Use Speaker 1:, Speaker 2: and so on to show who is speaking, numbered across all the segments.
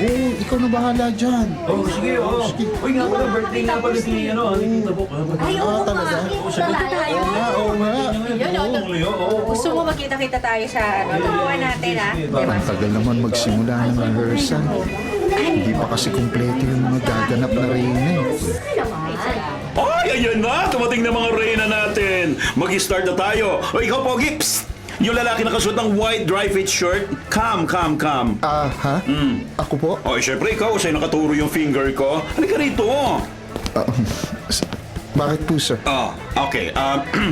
Speaker 1: Oo, ikaw na bahala dyan.
Speaker 2: Oh, sige, oh. Uy, nga pala, birthday nga pala si, Tita Bok.
Speaker 3: Ay, oo
Speaker 1: talaga?
Speaker 3: nga. Kita
Speaker 2: Sagot
Speaker 3: tayo.
Speaker 1: Oo nga.
Speaker 3: Yun, gusto mo makita-kita tayo sa tubuan natin, ha? Diba?
Speaker 1: Ang tagal naman magsimula ng rehearsal. Hindi pa kasi kumpleto yung mga gaganap na reyna eh.
Speaker 4: Ay, ayan na! Dumating na mga reyna natin! Mag-start na tayo! O, ikaw, Pogi! Psst! Yung lalaki nakasuot ng white dry-fit shirt, come.
Speaker 1: Ha? Ako po?
Speaker 4: O, syempre ikaw, sa'yo nakaturo yung finger ko. Halika rito!
Speaker 1: Ah, bakit po, sir?
Speaker 4: Okay.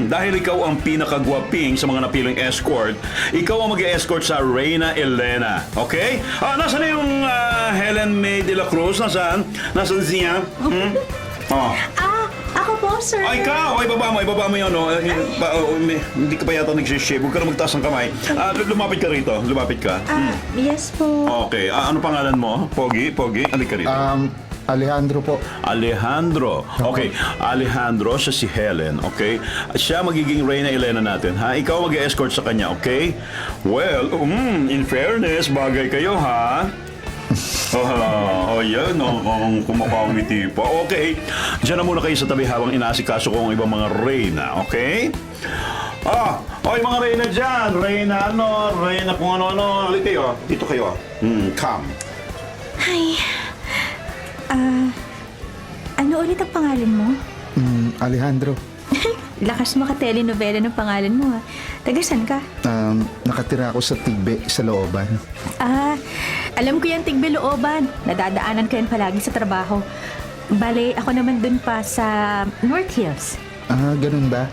Speaker 4: Dahil ikaw ang pinakagwaping sa mga napiling escort, ikaw ang mag-escort sa Reyna Elena. Okay? Nasaan na yung Helen May de la Cruz? Nasaan? Nasaan siya?
Speaker 3: Ako po, sir.
Speaker 4: Ay, ikaw! Ay, ibaba mo yun, no? Hindi ka pa yata nagsishave. Huwag ka na magtaas ng kamay. Lumapit ka rito. Lumapit ka.
Speaker 3: Yes po.
Speaker 4: Okay. Ano pangalan mo? Pogi? Halika rito.
Speaker 1: Alejandro po.
Speaker 4: Alejandro. Okay, Alejandro, siya si Helen, okay? Siya magiging Reyna Elena natin, ha? Ikaw mag-escort sa kanya, okay? Well, in fairness, bagay kayo, ha? Yan, ang kumakawiti pa. Okay, diyan na muna kayo sa tabi habang inaasikaso ko ang ibang mga Reyna, okay? Oy, mga Reyna dyan. Reyna kung ano. Halika kayo, dito kayo. Come.
Speaker 5: Hi. Ano ulit ang pangalan mo?
Speaker 1: Alejandro.
Speaker 5: Lakas mo ka-telenovela ng pangalan mo, ha? Taga saan ka?
Speaker 1: Nakatira ako sa Tigbe, sa Looban.
Speaker 5: Alam ko yan, Tigbilooban. Nadadaanan ko yan palagi sa trabaho. Bale, ako naman dun pa sa North Hills.
Speaker 1: Ganun ba?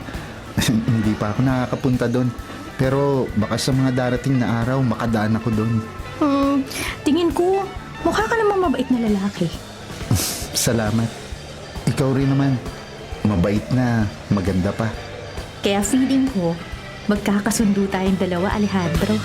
Speaker 1: Hindi pa ako nakakapunta doon. Pero baka sa mga darating na araw, makadaan ako doon.
Speaker 5: Tingin ko, mukha ka namang mabait na lalaki.
Speaker 1: Salamat. Ikaw rin naman. Mabait na, maganda pa.
Speaker 5: Kaya feeling ko, magkakasundo tayong dalawa, Alejandro.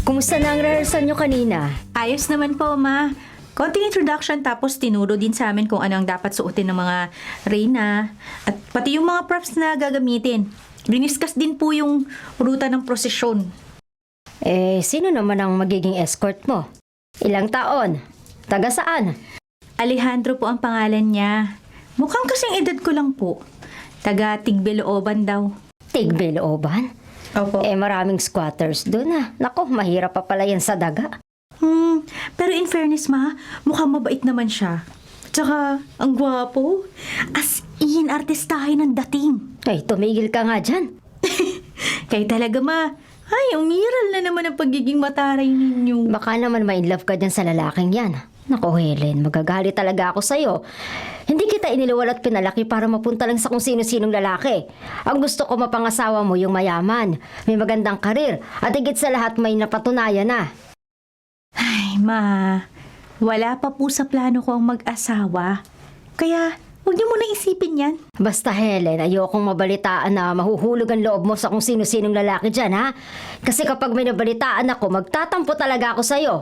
Speaker 3: Kumusta na ang rehearsal nyo kanina?
Speaker 5: Ayos naman po, Ma. Konting introduction tapos tinuro din sa amin kung ano ang dapat suotin ng mga reyna at pati yung mga props na gagamitin. Diniscuss din po yung ruta ng prosesyon.
Speaker 3: Sino naman ang magiging escort mo? Ilang taon? Taga saan?
Speaker 5: Alejandro po ang pangalan niya. Mukhang kasing edad ko lang po. Taga Tigbilooban daw.
Speaker 3: Tigbilooban?
Speaker 5: Opo.
Speaker 3: Maraming squatters doon, ah. Nako, mahirap pa pala yan sa daga.
Speaker 5: Pero in fairness, Ma, mukhang mabait naman siya. Tsaka, ang gwapo. As in, artistahin ng dating.
Speaker 3: Ay, tumigil ka nga dyan.
Speaker 5: Kaya talaga, Ma. Ay, umiral na naman ang pagiging mataray ninyo.
Speaker 3: Baka naman ma-in love ka dyan sa lalaking yan. Nako, Helen, magagalit talaga ako sa'yo. Hindi kita iniluwal at pinalaki para mapunta lang sa kung sino-sinong lalaki. Ang gusto ko mapangasawa mo yung mayaman, may magandang karir, at higit sa lahat may napatunayan na.
Speaker 5: Ay, Ma. Wala pa po sa plano ko ang mag-asawa. Kaya, huwag niyo muna isipin yan.
Speaker 3: Basta, Helen, ayokong mabalitaan na mahuhulog ang loob mo sa kung sino-sinong lalaki dyan, ha? Kasi kapag may nabalitaan ako, magtatampo talaga ako sa'yo.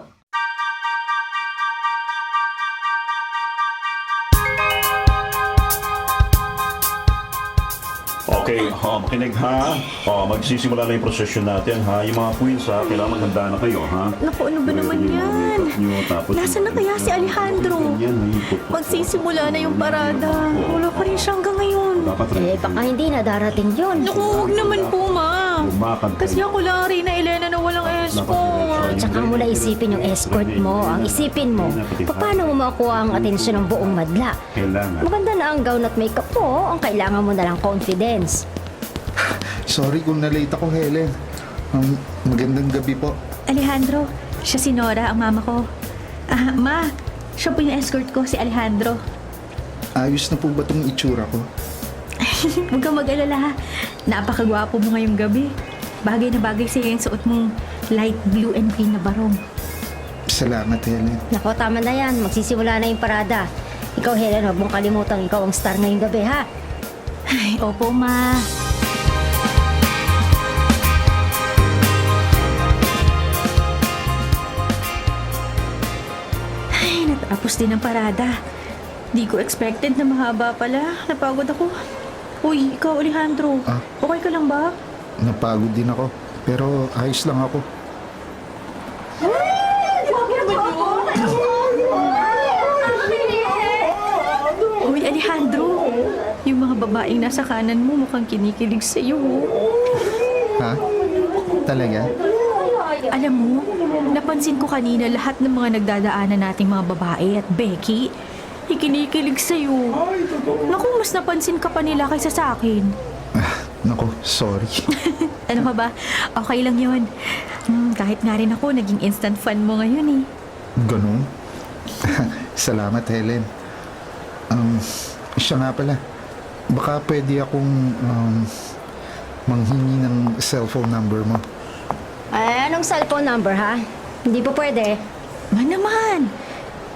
Speaker 4: Okay, makinig ha. Magsisimula na yung prosesyon natin ha. Yung mga queens ha, kailangan maghanda na kayo ha.
Speaker 5: Naku, ano ba naman yan? Nasaan na kaya si Alejandro? Magsisimula na yung parada. Wala pa rin siya hanggang ngayon.
Speaker 3: Baka hindi na darating yun.
Speaker 5: Naku, huwag naman po, Ma. Kasi ako lang rin na Elena na walang escort.
Speaker 3: Tsaka mo na isipin yung escort mo. Ang isipin mo, paano mo makuha ang atensyon ng buong madla? Maganda na ang gown at makeup mo. Ang kailangan mo na lang confidence.
Speaker 1: Sorry kung na-late ako, Helen. Magandang gabi po.
Speaker 5: Alejandro, siya si Nora, ang mama ko. Ma, siya po yung escort ko, si Alejandro.
Speaker 1: Ayos na po ba itong itsura ko?
Speaker 5: Huwag kang mag-alala ha. Napakagwapo mo ngayong gabi. Bagay na bagay sa'yo yung suot mong light blue and green na barong.
Speaker 1: Salamat, Helen.
Speaker 3: Nako, tama na yan. Magsisimula na yung parada. Ikaw, Helen, huwag mong kalimutang ikaw ang star ngayong gabi, ha?
Speaker 5: Ay, opo, Ma. Ay, natapos din ang parada. Di ko expected na mahaba pala. Napagod ako. Uy, ikaw Alejandro.
Speaker 1: Ah?
Speaker 5: Okay ka lang ba?
Speaker 1: Napagod din ako. Pero ayos lang ako.
Speaker 5: Uy, Alejandro. Yung mga babaeng nasa kanan mo mukhang kinikilig sa'yo.
Speaker 1: Ha? Talaga?
Speaker 5: Alam mo, napansin ko kanina lahat ng mga nagdadaanan nating mga babae at Becky, ikinikilig sa'yo. Naku, mas napansin ka pa nila kaysa sa akin.
Speaker 1: Nako, sorry.
Speaker 5: Ano ka ba? Okay lang yun. Kahit nga rin ako, naging instant fan mo ngayon eh.
Speaker 1: Ganun? Salamat, Helen. Siya nga pala. Baka pwede akong manghingi ng cellphone number mo.
Speaker 3: Ay, anong cellphone number, ha? Hindi po pwede.
Speaker 5: Man naman!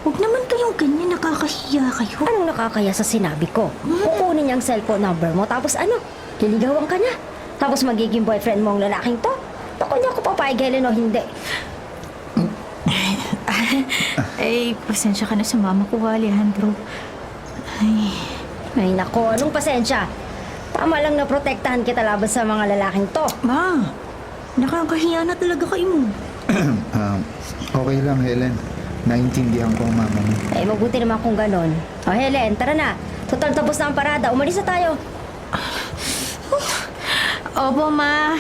Speaker 5: Huwag naman kayong ganyan, nakakahiya kayo.
Speaker 3: Anong nakakaya sa sinabi ko? Kukunin niya ang cellphone number mo, tapos ano? Liligawan ka na. Tapos magiging boyfriend mo ang lalaking to? Baka niya ako papayag, Helen, o hindi.
Speaker 5: Ay, pasensya ka na sa mama ko, Alejandro.
Speaker 3: Ay, nako, anong pasensya? Tama lang na protektahan kita laban sa mga lalaking to.
Speaker 5: Ma, nakakahiya na talaga kayo.
Speaker 1: Okay lang, Helen. Naintindihan ko ang mama mo.
Speaker 3: Eh, mabuti naman kung ganon. O, Helen, tara na. Total tapos na ang parada. Umalis na tayo.
Speaker 5: Opo, Ma.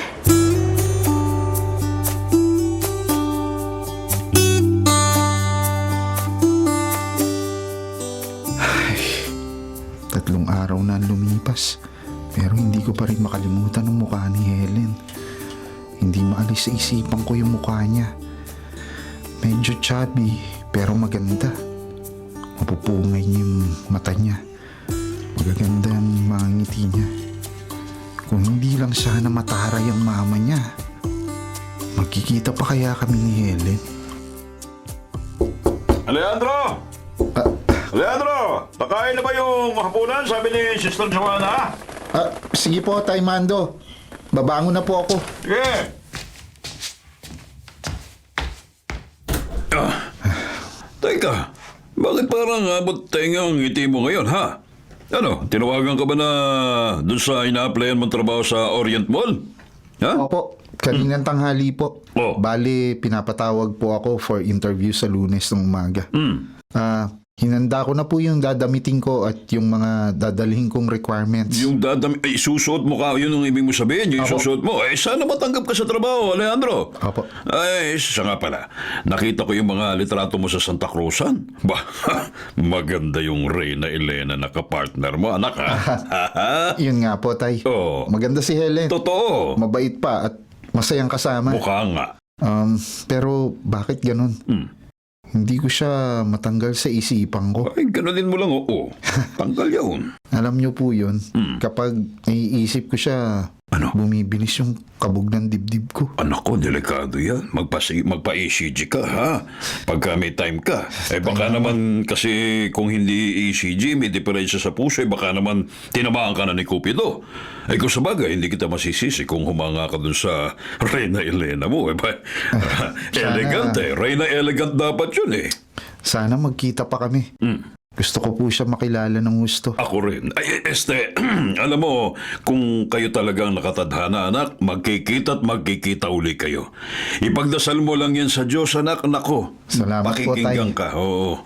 Speaker 1: Tatlong araw na ang lumipas. Pero hindi ko pa rin makalimutan ang mukha ni Helen. Hindi maalis sa isipan ko yung mukha niya. Medyo chubby, pero maganda. Mapupungay niya yung mata niya. Magaganda ang mga ngiti niya. Kung hindi lang sana mataray ang mama niya, magkikita pa kaya kami ni Helen?
Speaker 4: Alejandro! Alejandro! Nakain na ba yung hapunan? Sabi ni Sister Joanna.
Speaker 1: Sige po, Tay Mando. Babangon na po ako.
Speaker 4: Sige! Teka, bakit parang abot tenga ang ngiti mo ngayon, ha? Ano, tinawagan ka ba na dun sa ina-applyan mong trabaho sa Orient Mall? Ha?
Speaker 1: Opo, kaninang tanghali po.
Speaker 4: Oh.
Speaker 1: Bali, pinapatawag po ako for interview sa Lunes ng umaga. Hinanda ko na po yung dadamitin ko at yung mga dadalhin kong requirements.
Speaker 4: Yung susuot mo ka, yun ang ibig mo sabihin, yung
Speaker 1: Apo.
Speaker 4: susuot mo. Eh, sana matanggap ka sa trabaho, Alejandro.
Speaker 1: Opo.
Speaker 4: Ay, siya nga pala. Nakita ko yung mga litrato mo sa Santa Cruzan. Ba, maganda yung Reyna Elena na kapartner mo, anak, ha?
Speaker 1: Yun nga po, Tay.
Speaker 4: Oo.
Speaker 1: Maganda si Helen.
Speaker 4: Totoo.
Speaker 1: Mabait pa at masayang kasama.
Speaker 4: Mukha nga.
Speaker 1: Pero bakit ganun? Hindi ko siya matanggal sa isipan ko.
Speaker 4: Ay, ganunin mo lang, oo. Tanggal yun.
Speaker 1: Alam niyo po yun, kapag naiisip ko siya,
Speaker 4: Ano?
Speaker 1: bumibilis yung kabog ng dibdib ko.
Speaker 4: Anak ko, delikado yan. Magpa-ECG ka, ha? Pagka may time ka. Eh, baka naman kasi kung hindi ECG, may diferensya sa puso, eh, baka naman tinamaan ka na ni Cupido. Eh, kung sabagay, hindi kita masisisi kung humanga ka dun sa Reyna Elena mo. Eh, elegant eh. Reyna elegant dapat yun eh.
Speaker 1: Sana magkita pa kami. Gusto ko po siya makilala ng gusto.
Speaker 4: Ako rin. Ay, alam mo, kung kayo talagang nakatadhana, anak, magkikita at magkikita uli kayo. Ipagdasal mo lang yan sa Diyos, anak. Nako,
Speaker 1: Salamat po,
Speaker 4: pakikinggan
Speaker 1: Tay.
Speaker 4: ka. Oo.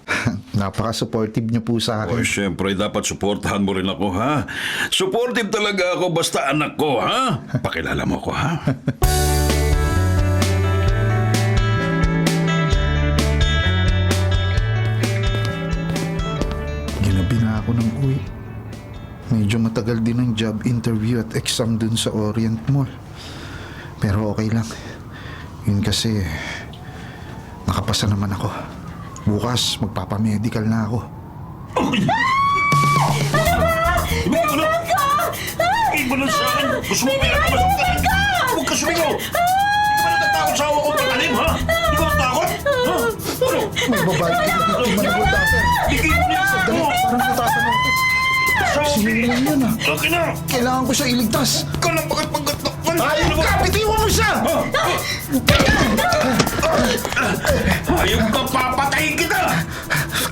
Speaker 1: Napaka-supportive niyo po sa
Speaker 4: O,
Speaker 1: akin.
Speaker 4: siyempre, dapat suportahan mo rin ako, ha? Supportive talaga ako, basta anak ko, ha? Pakilala mo ko, ha?
Speaker 1: Ginabi na ako ng uwi. Medyo matagal din ang job interview at exam dun sa Orient Mall. Pero okay lang. Yun kasi, nakapasa naman ako. Bukas, magpapamedical na ako.
Speaker 4: Iba na sa akin! Gusto mo pinakamasok ka! Huwag ka sumigaw! Hindi ka natatakot sa awa kong patalim, ha? Hindi ka natakot? Ha? Ano?
Speaker 1: May babae ko dito manibuldasan.
Speaker 4: Bigay mo niya!
Speaker 1: Dali, parang butasan ako. Sinilang yun ah.
Speaker 4: Akin na!
Speaker 1: Kailangan ko siya iligtas.
Speaker 4: Ikaw lang bakit pagkatakpan?
Speaker 1: Ayaw ka! Bitiwan mo siya!
Speaker 4: Ayaw ka papatayin kita!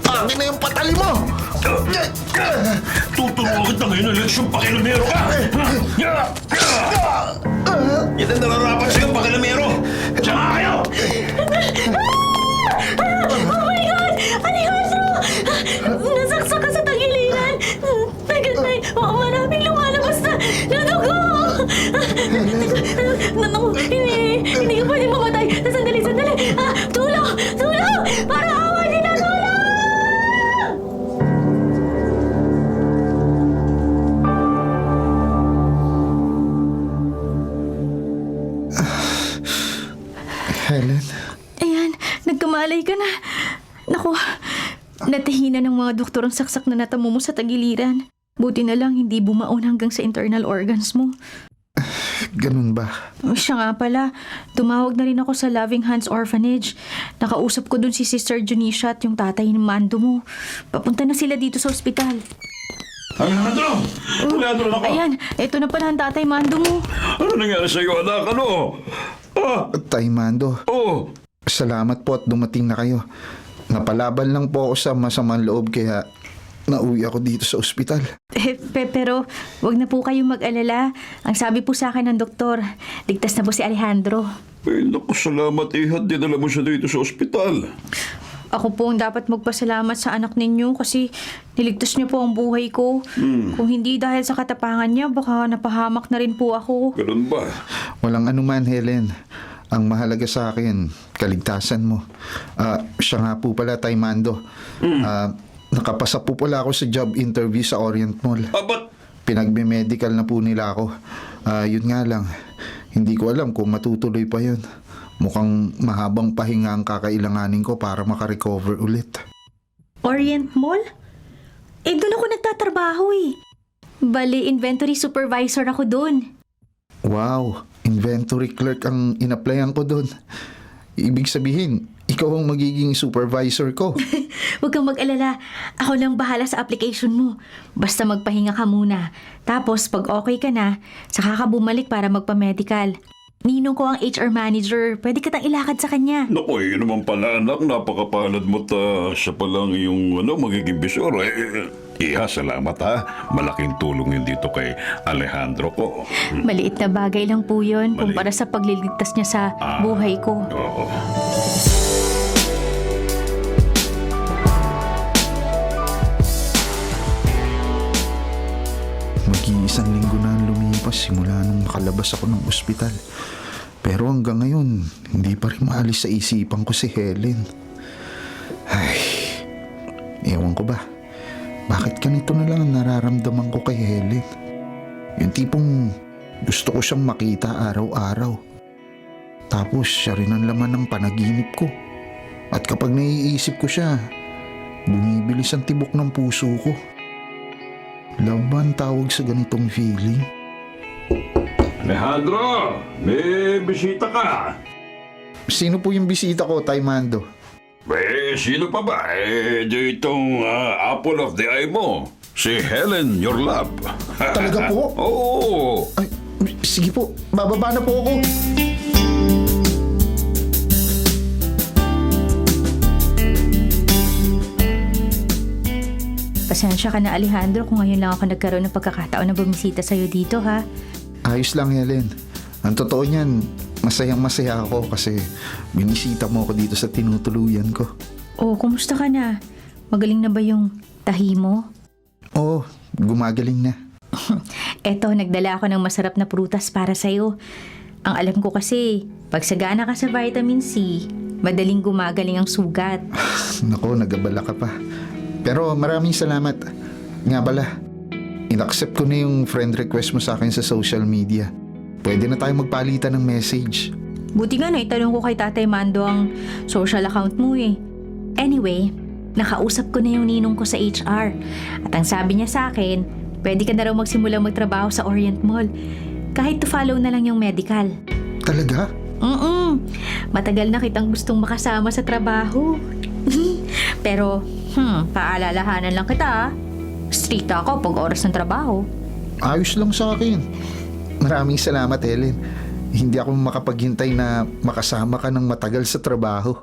Speaker 1: Akin na yung patali mo!
Speaker 4: Tutulungan kita ngayon ng leksyon, pakilamero ka! Yan ang nararapat sa'yo, pakilamero! Diyan nga kayo!
Speaker 5: Oh my God! Alejandro! Nasaksak ka sa tagiliran! Maraming lumalabas na dugo! Hindi ka pwede mamatay! Sandali! Tulong! Para awa nila! Tulong!
Speaker 1: Helen,
Speaker 5: Ayan, nagkamalay ka na. Naku, natahina ng mga doktor ang saksak na natamo mo sa tagiliran. Buti na lang hindi bumaon hanggang sa internal organs mo.
Speaker 1: ganun ba?
Speaker 5: Siya nga pala, tumawag na rin ako sa Loving Hands Orphanage. Nakausap ko dun si Sister Junisha at yung tatay ng Mando mo. Papunta na sila dito sa ospital.
Speaker 4: Alejandro! Alejandro, nako!
Speaker 5: Ayan, eto na pala ang tatay Mando mo.
Speaker 4: Ano nangyari sa'yo, anak? Ano?
Speaker 1: Tay Mando,
Speaker 4: Oh!
Speaker 1: salamat po at dumating na kayo. Napalaban lang po ako sa masamang loob kaya nauwi ako dito sa ospital.
Speaker 5: Pero wag na po kayong mag-alala. Ang sabi po sa akin ng doktor, ligtas na po si Alejandro.
Speaker 4: Ay, naku, salamat, Ihad. Dinala mo siya dito sa ospital.
Speaker 5: Ako po ang dapat magpasalamat sa anak ninyo kasi niligtas niyo po ang buhay ko. Kung hindi dahil sa katapangan niya, baka napahamak na rin po ako.
Speaker 4: Ganun ba?
Speaker 1: Walang anuman, Helen. Ang mahalaga sa akin, kaligtasan mo. Siya nga po pala, Tay Mando. Nakapasa po pala ako sa job interview sa Orient Mall.
Speaker 4: Ba't?
Speaker 1: Pinagme-medical na po nila ako. Yun nga lang, hindi ko alam kung matutuloy pa yun. Mukhang mahabang pahinga ang kakailanganin ko para makarecover ulit.
Speaker 5: Orient Mall? Doon ako nagtatrabaho eh. Bali, inventory supervisor ako doon.
Speaker 1: Wow, inventory clerk ang in-applyan ko doon. Ibig sabihin, ikaw ang magiging supervisor ko.
Speaker 5: Huwag kang mag-alala. Ako lang bahala sa application mo. Basta magpahinga ka muna. Tapos, pag okay ka na, saka ka bumalik para magpa-medical. Ninong ko ang HR manager. Pwede ka tang ilakad sa kanya.
Speaker 4: Naku, yun naman pala, anak. Napakapalad mo siya pa lang yung magiging bisor. Iha, salamat ha. Malaking tulong yun dito kay Alejandro ko.
Speaker 5: Maliit na bagay lang po yun
Speaker 4: Maliit.
Speaker 5: kumpara sa pagliligtas niya sa buhay ko.
Speaker 4: Oo.
Speaker 1: Mag-iisang linggo na ang lumipas simula nung makalabas ako ng ospital. Pero hanggang ngayon, hindi pa rin maalis sa isipan ko si Helen. Ay, ewan ko ba? Bakit ganito na lang ang nararamdaman ko kay Helen? Yung tipong gusto ko siyang makita araw-araw. Tapos siya rin ang laman ng panaginip ko. At kapag naiisip ko siya, bumibilis ang tibok ng puso ko. Love ba ang tawag sa ganitong feeling?
Speaker 4: Alejandro, may bisita ka.
Speaker 1: Sino po yung bisita ko, Tay Mando?
Speaker 4: Sino pa ba? Itong apple of the eye mo. Si Helen, your love.
Speaker 1: Talaga po?
Speaker 4: Oo.
Speaker 1: Ay, sige po, bababa na po ako.
Speaker 5: Pasensya ka na, Alejandro, kung ngayon lang ako nagkaroon ng pagkakataon na bumisita sa'yo dito, ha?
Speaker 1: Ayos lang, Helen. Ang totoo niyan, masayang masaya ako kasi binisita mo ako dito sa tinutuluyan ko.
Speaker 5: Oh, kumusta ka na? Magaling na ba yung tahi mo?
Speaker 1: Oo, gumagaling na.
Speaker 5: Eto, nagdala ako ng masarap na prutas para sa'yo. Ang alam ko kasi, pag sagana ka sa vitamin C, madaling gumagaling ang sugat.
Speaker 1: Nako, nagabala ka pa. Pero maraming salamat. Nga pala, in-accept ko na yung friend request mo sa akin sa social media. Pwede na tayo magpalitan ng message.
Speaker 5: Buti nga na itanong ko kay Tatay Mando ang social account mo eh. Anyway, nakausap ko na yung ninong ko sa HR. At ang sabi niya sa akin, pwede ka na raw magsimulang magtrabaho sa Orient Mall. Kahit to follow na lang yung medical.
Speaker 1: Talaga?
Speaker 5: Matagal na kitang gustong makasama sa trabaho. Pero, paalalahanan lang kita. Strict ako pag oras ng trabaho.
Speaker 1: Ayos lang sa akin. Maraming salamat, Helen. Hindi ako makapaghintay na makasama ka ng matagal sa trabaho.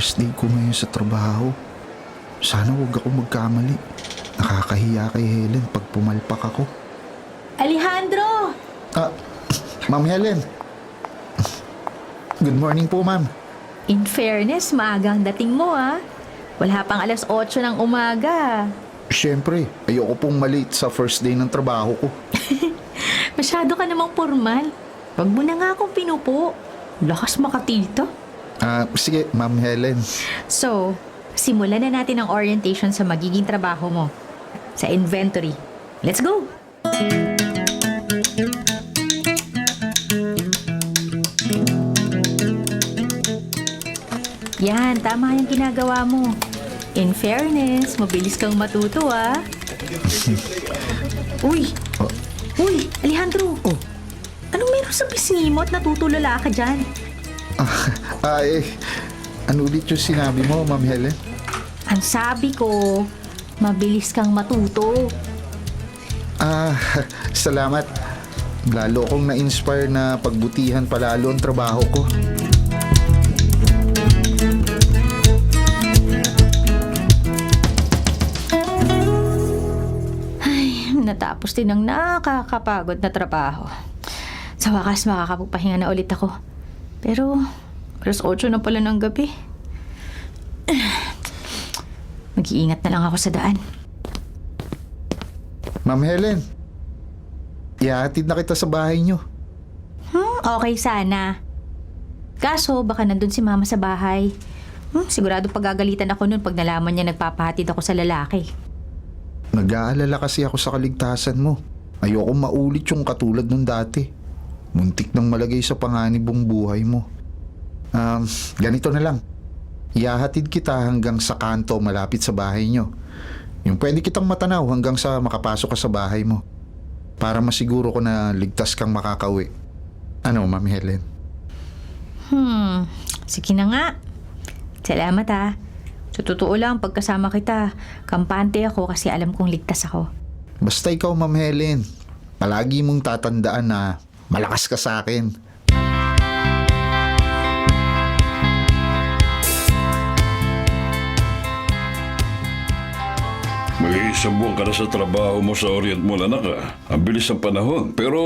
Speaker 1: First day ko ngayon sa trabaho. Sana huwag ako magkamali. Nakakahiya kay Helen pag pumalpak ako.
Speaker 5: Alejandro!
Speaker 1: Ma'am Helen. Good morning po, ma'am.
Speaker 5: In fairness, maagang dating mo Wala pang 8:00 ng umaga.
Speaker 1: Siyempre, ayoko pong malate sa first day ng trabaho ko.
Speaker 5: Masyado ka namang formal. Wag mo na nga akong pinupo. Lakas makatito.
Speaker 1: Sige, Ma'am Helen.
Speaker 5: So, simulan na natin ang orientation sa magiging trabaho mo. Sa inventory. Let's go! Yan, tama yung ginagawa mo. In fairness, mabilis kang matuto Uy! Uy, Alejandro! Anong meron sa pisngi mo at natutulala ka dyan?
Speaker 1: Ano ulit yung sinabi mo, Ma'am Helen?
Speaker 5: Ang sabi ko, mabilis kang matuto.
Speaker 1: Salamat. Lalo akong na-inspire na pagbutihan palalo ang trabaho ko.
Speaker 5: Natapos din ang nakakapagod na trabaho. Sa wakas, makakapagpahinga na ulit ako. Pero, 8:00 na pala ng gabi. Mag-iingat na lang ako sa daan.
Speaker 1: Ma'am Helen, ihahatid na kita sa bahay niyo.
Speaker 5: Okay sana. Kaso, baka nandun si mama sa bahay. Sigurado pagagalitan ako nun pag nalaman niya nagpapahatid ako sa lalaki.
Speaker 1: Nag-aalala kasi ako sa kaligtasan mo. Ayoko maulit yung katulad nung dati. Muntik nang malagay sa panganibong buhay mo. Ganito na lang. Ihahatid kita hanggang sa kanto malapit sa bahay nyo. Yung pwede kitang matanaw hanggang sa makapasok ka sa bahay mo. Para masiguro ko na ligtas kang makakauwi. Ano, Ma'am Helen?
Speaker 5: Sige na nga. Salamat Sa totoo lang, pagkasama kita, kampante ako kasi alam kong ligtas ako.
Speaker 1: Basta ikaw, Ma'am Helen, palagi mong tatandaan na malakas ka sa akin.
Speaker 4: Mag-iisang buwan ka na sa trabaho mo sa Orient Mall, anak Ang bilis ng panahon. Pero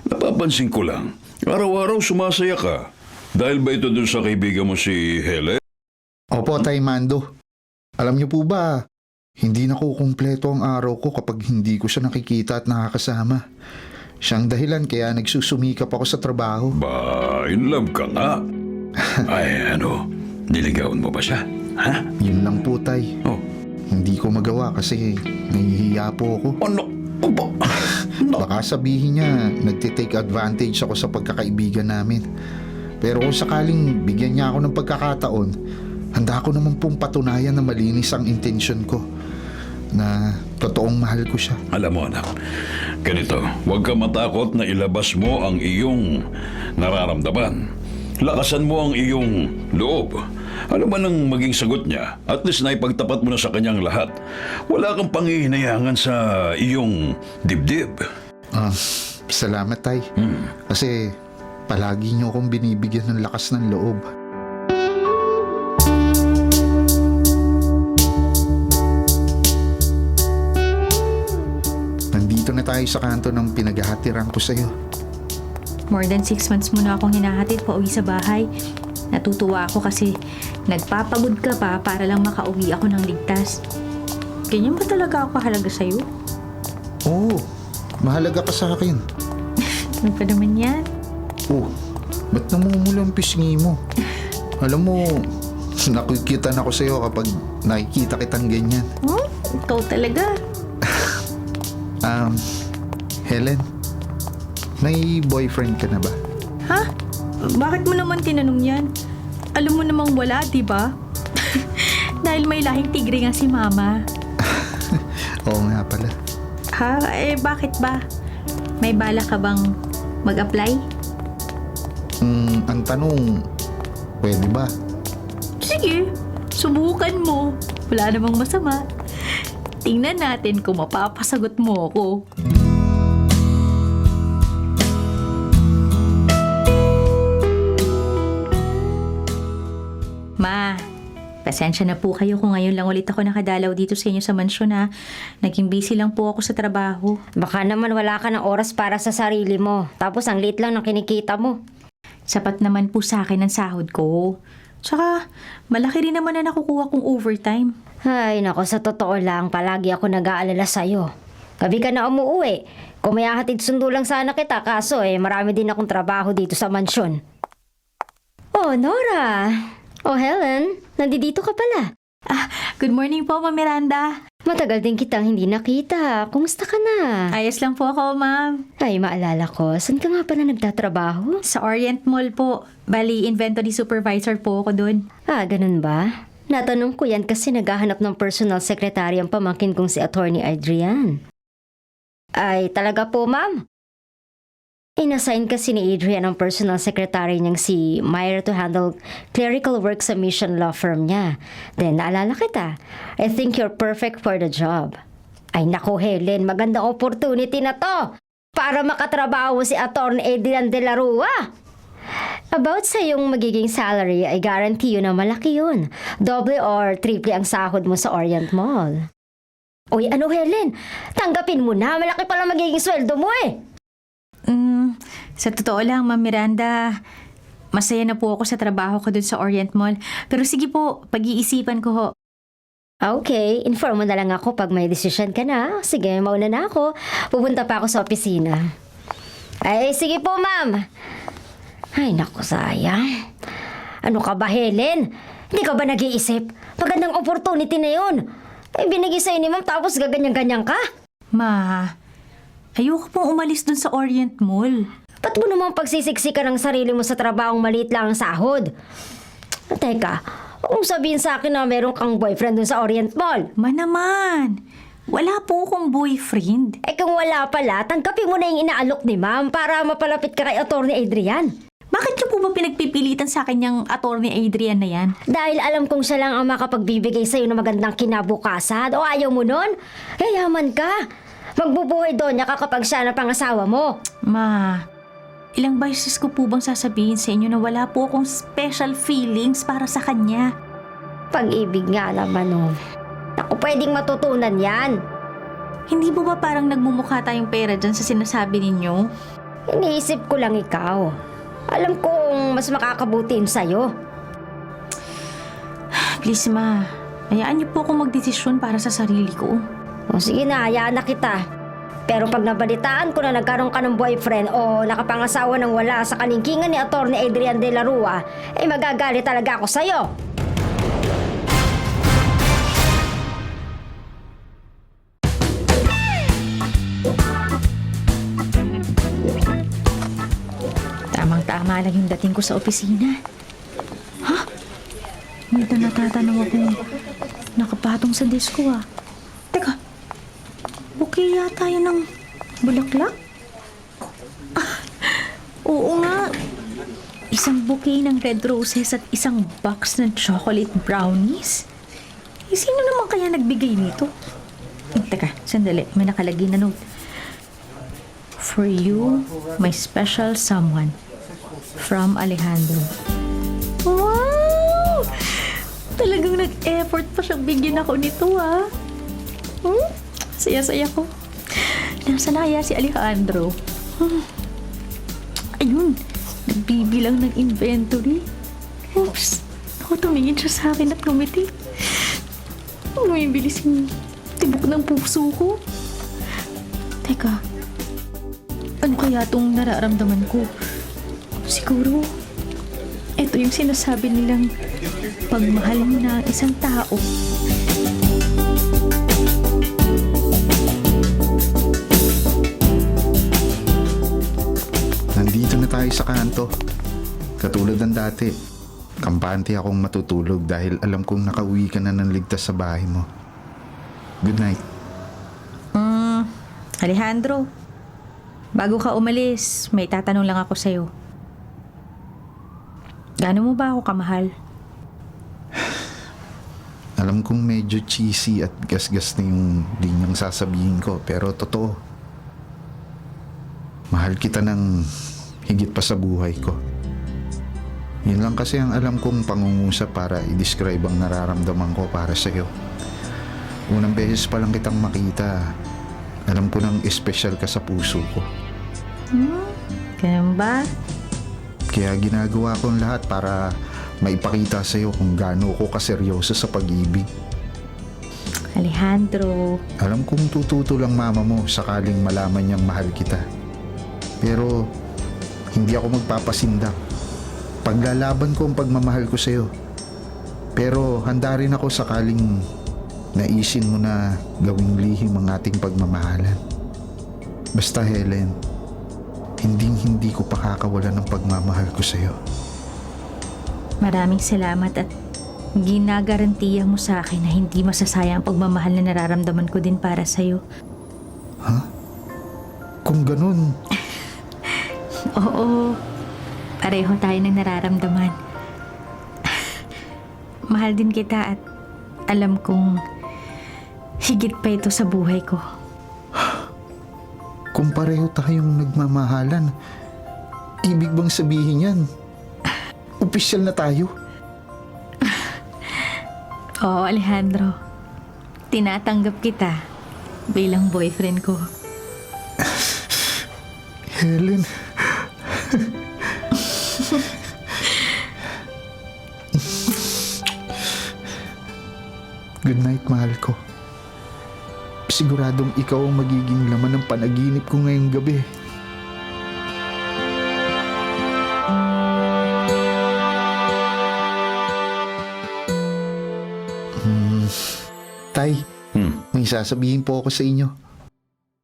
Speaker 4: napapansin ko lang, araw-araw sumasaya ka. Dahil ba ito dun sa kaibigan mo si Helen?
Speaker 1: Opo, Tay Mando. Alam niyo po ba, hindi nakukumpleto ang araw ko kapag hindi ko siya nakikita at nakakasama. Siyang dahilan kaya nagsusumikap ako sa trabaho.
Speaker 4: Ba, in love ka nga. Ay, niligawan mo ba siya? Ha?
Speaker 1: Yun lang po, Tay.
Speaker 4: Oh.
Speaker 1: Hindi ko magawa kasi nahihiya po ako.
Speaker 4: Ano? Opo.
Speaker 1: Baka sabihin niya, nagtitake advantage ako sa pagkakaibigan namin. Pero kung sakaling bigyan niya ako ng pagkakataon, handa ko naman pong patunayan na malinis ang intensyon ko. Na totoong mahal ko siya.
Speaker 4: Alam mo, anak, ganito, huwag ka matakot na ilabas mo ang iyong nararamdaman. Lakasan mo ang iyong loob. Ano man ang maging sagot niya, at least naipagtapat mo na sa kanyang lahat. Wala kang pangihinayangan sa iyong dibdib.
Speaker 1: Salamat, Tay. Kasi palagi niyo akong binibigyan ng lakas ng loob. Nandito na tayo sa kanto ng pinaghahatiran ko sa'yo.
Speaker 5: More than 6 months mo na akong hinahatid pa uwi sa bahay. Natutuwa ako kasi nagpapagod ka pa para lang makauwi ako ng ligtas. Ganyan ba talaga ako halaga sa'yo?
Speaker 1: Oo, mahalaga ka sa akin.
Speaker 5: Ano pa naman yan?
Speaker 1: Oh, ba't namumula ang pisngi mo? Alam mo, nakikita na ako sa'yo kapag nakikita kitang ganyan.
Speaker 5: Ikaw talaga.
Speaker 1: Helen, may boyfriend ka na ba?
Speaker 5: Ha? Bakit mo naman tinanong yan? Alam mo namang wala, di ba? Dahil may lahing tigre nga si Mama.
Speaker 1: Oo nga pala.
Speaker 5: Ha? Bakit ba? May bala ka bang mag-apply?
Speaker 1: Ang tanong, pwede ba?
Speaker 5: Sige, subukan mo. Wala namang masama. Tingnan natin kung mapapasagot mo ako. Ma, Pasensya na po kayo kung ngayon lang ulit ako nakadalaw dito sa inyo sa mansyon ha. Naging busy lang po ako sa trabaho.
Speaker 3: Baka naman wala ka ng oras para sa sarili mo. Tapos ang liit lang ng kinikita mo.
Speaker 5: Sapat naman po sa akin ang sahod ko. Tsaka, malaki rin naman na nakukuha kong overtime.
Speaker 3: Ay, nako, sa totoo lang, palagi ako nag-aalala sa'yo. Gabi ka na umuwi. Kung may hahatid sundo lang sana kita, kaso marami din akong trabaho dito sa mansyon. Oh, Nora! Oh, Helen, nandito ka pala.
Speaker 5: Good morning po, Ma'am Miranda.
Speaker 3: Matagal din kitang hindi nakita. Kumusta ka na?
Speaker 5: Ayos lang po ako, ma'am.
Speaker 3: Ay, maalala ko. Saan ka nga pala nagtatrabaho?
Speaker 5: Sa Orient Mall po. Bali, inventory supervisor po ako doon.
Speaker 3: Ganun ba? Natanong ko yan kasi naghahanap ng personal secretary ang pamangkin kong si Attorney Adrian. Ay, talaga po, ma'am? Inassign kasi ni Adrian ang personal secretary niyang si Myra to handle clerical work sa mission law firm niya. Then, naalala kita. I think you're perfect for the job. Ay, naku, Helen, magandang opportunity na to para makatrabaho si Attorney Adrian de la Rua. About sa yung magiging salary, I guarantee you na malaki yun. Doble or triple ang sahod mo sa Orient Mall. Uy, ano, Helen? Tanggapin mo na. Malaki pala magiging sweldo mo
Speaker 5: Sa totoo lang, Ma'am Miranda, masaya na po ako sa trabaho ko doon sa Orient Mall. Pero sige po, pag-iisipan ko ho.
Speaker 3: Okay, inform mo na lang ako pag may decision ka na. Sige, mauna na ako. Pupunta pa ako sa opisina. Ay, sige po, ma'am. Ay, naku, sayang. Ano ka ba, Helen? Hindi ka ba nag-iisip? Magandang opportunity na yun. Ay, binigay sa'yo ni ma'am tapos gaganyan-ganyan ka.
Speaker 5: Ma, ayoko pong umalis doon sa Orient Mall.
Speaker 3: Ba't mo namang pagsisiksikan ng sarili mo sa trabahong maliit lang ang sahod? Teka, kung sabihin sa akin na meron kang boyfriend dun sa Orient Mall.
Speaker 5: Ma naman, wala po akong boyfriend.
Speaker 3: Kung wala pala, tanggapin mo na yung inaalok ni ma'am para mapalapit ka kay Attorney Adrian.
Speaker 5: Bakit niyo po ba pinagpipilitan sa akin yung Attorney Adrian na yan?
Speaker 3: Dahil alam kong siya lang ang makapagbibigay sa'yo ng magandang kinabukasan. O ayaw mo nun? Yayaman ka. Magbubuhay doon niya kapag siya na pangasawa mo.
Speaker 5: Ma, ilang beses ko po bang sasabihin sa inyo na wala po akong special feelings para sa kanya?
Speaker 3: Pag-ibig nga naman, oh. Ako, pwedeng matutunan yan.
Speaker 5: Hindi po ba parang nagmumukha tayong pera dyan sa sinasabi ninyo?
Speaker 3: Iniisip ko lang ikaw. Alam kong mas makakabuti yun sa'yo.
Speaker 5: Please, Ma. Hayaan niyo po akong magdesisyon para sa sarili ko.
Speaker 3: O sige na, hayaan na kita. Pero pag nabalitaan ko na nagkaroon ka ng boyfriend o nakapangasawa ng wala sa kalingkingan ni Attorney Adrian de la Rua, magagalit talaga ako sa'yo.
Speaker 5: Tamang-tama lang yung dating ko sa opisina. Ha? May natatanong akong nakapatong sa desk ko Teka, bouquet yata yun ng bulaklak? Oo nga. Isang bouquet ng red roses at isang box ng chocolate brownies. Sino naman kaya nagbigay nito? Teka, sandali. May nakalagay na note. For you, my special someone. From Alejandro. Wow! Talagang nag-effort pa siyang bigyan ako nito, Saya-saya ko. Nasaan na kaya si Alejandro? Ayun, nagbibilang ng inventory. Oops! Ako, tumingin siya sa akin at ngumiti. Bumibilis yung tibok ng puso ko. Teka, ano kaya itong nararamdaman ko? Siguro, ito yung sinasabi nilang pagmahal mo na ang isang tao.
Speaker 1: Nandito na tayo sa kanto. Katulad ng dati, kampante akong matutulog dahil alam kong nakauwi ka na ng ligtas sa bahay mo. Good night.
Speaker 5: Alejandro, bago ka umalis, may tatanong lang ako sa'yo. Gaano mo ba ako kamahal?
Speaker 1: Alam kong medyo cheesy at gasgas na yung linyang sasabihin ko, pero totoo. Mahal kita ng higit pa sa buhay ko. Yun lang kasi ang alam kong pangungusap para i-describe ang nararamdaman ko para sa'yo. Unang beses pa lang kitang makita, alam ko nang espesyal ka sa puso ko.
Speaker 5: Ganun ba?
Speaker 1: Kaya ginagawa ko ang lahat para maipakita sa'yo kung gaano ko kaseryoso sa pag-ibig.
Speaker 5: Alejandro,
Speaker 1: Alam kong tututo lang mama mo sakaling malaman niyang mahal kita. Pero hindi ako magpapasindak. Paglalaban ko ang pagmamahal ko sa'yo. Pero handa rin ako sakaling naisin mo na gawing lihim ang ating pagmamahalan. Basta Helen, hindi ko pakakawalan ng pagmamahal ko sa'yo.
Speaker 5: maraming salamat at ginagarantiya mo sa akin na hindi masasayang ang pagmamahal na nararamdaman ko din para sa'yo.
Speaker 1: Kung ganun,
Speaker 5: Oo, pareho tayo ng nararamdaman. Mahal din kita at alam kong higit pa ito sa buhay ko.
Speaker 1: kung pareho tayong nagmamahalan, ibig bang sabihin yan? Opisyal na tayo?
Speaker 5: Oo, Alejandro. Tinatanggap kita bilang boyfriend ko.
Speaker 1: Helen. Good night, mahal ko. Siguradong ikaw ang magiging laman ng panaginip ko ngayong gabi. Tay, may sasabihin po ako sa inyo.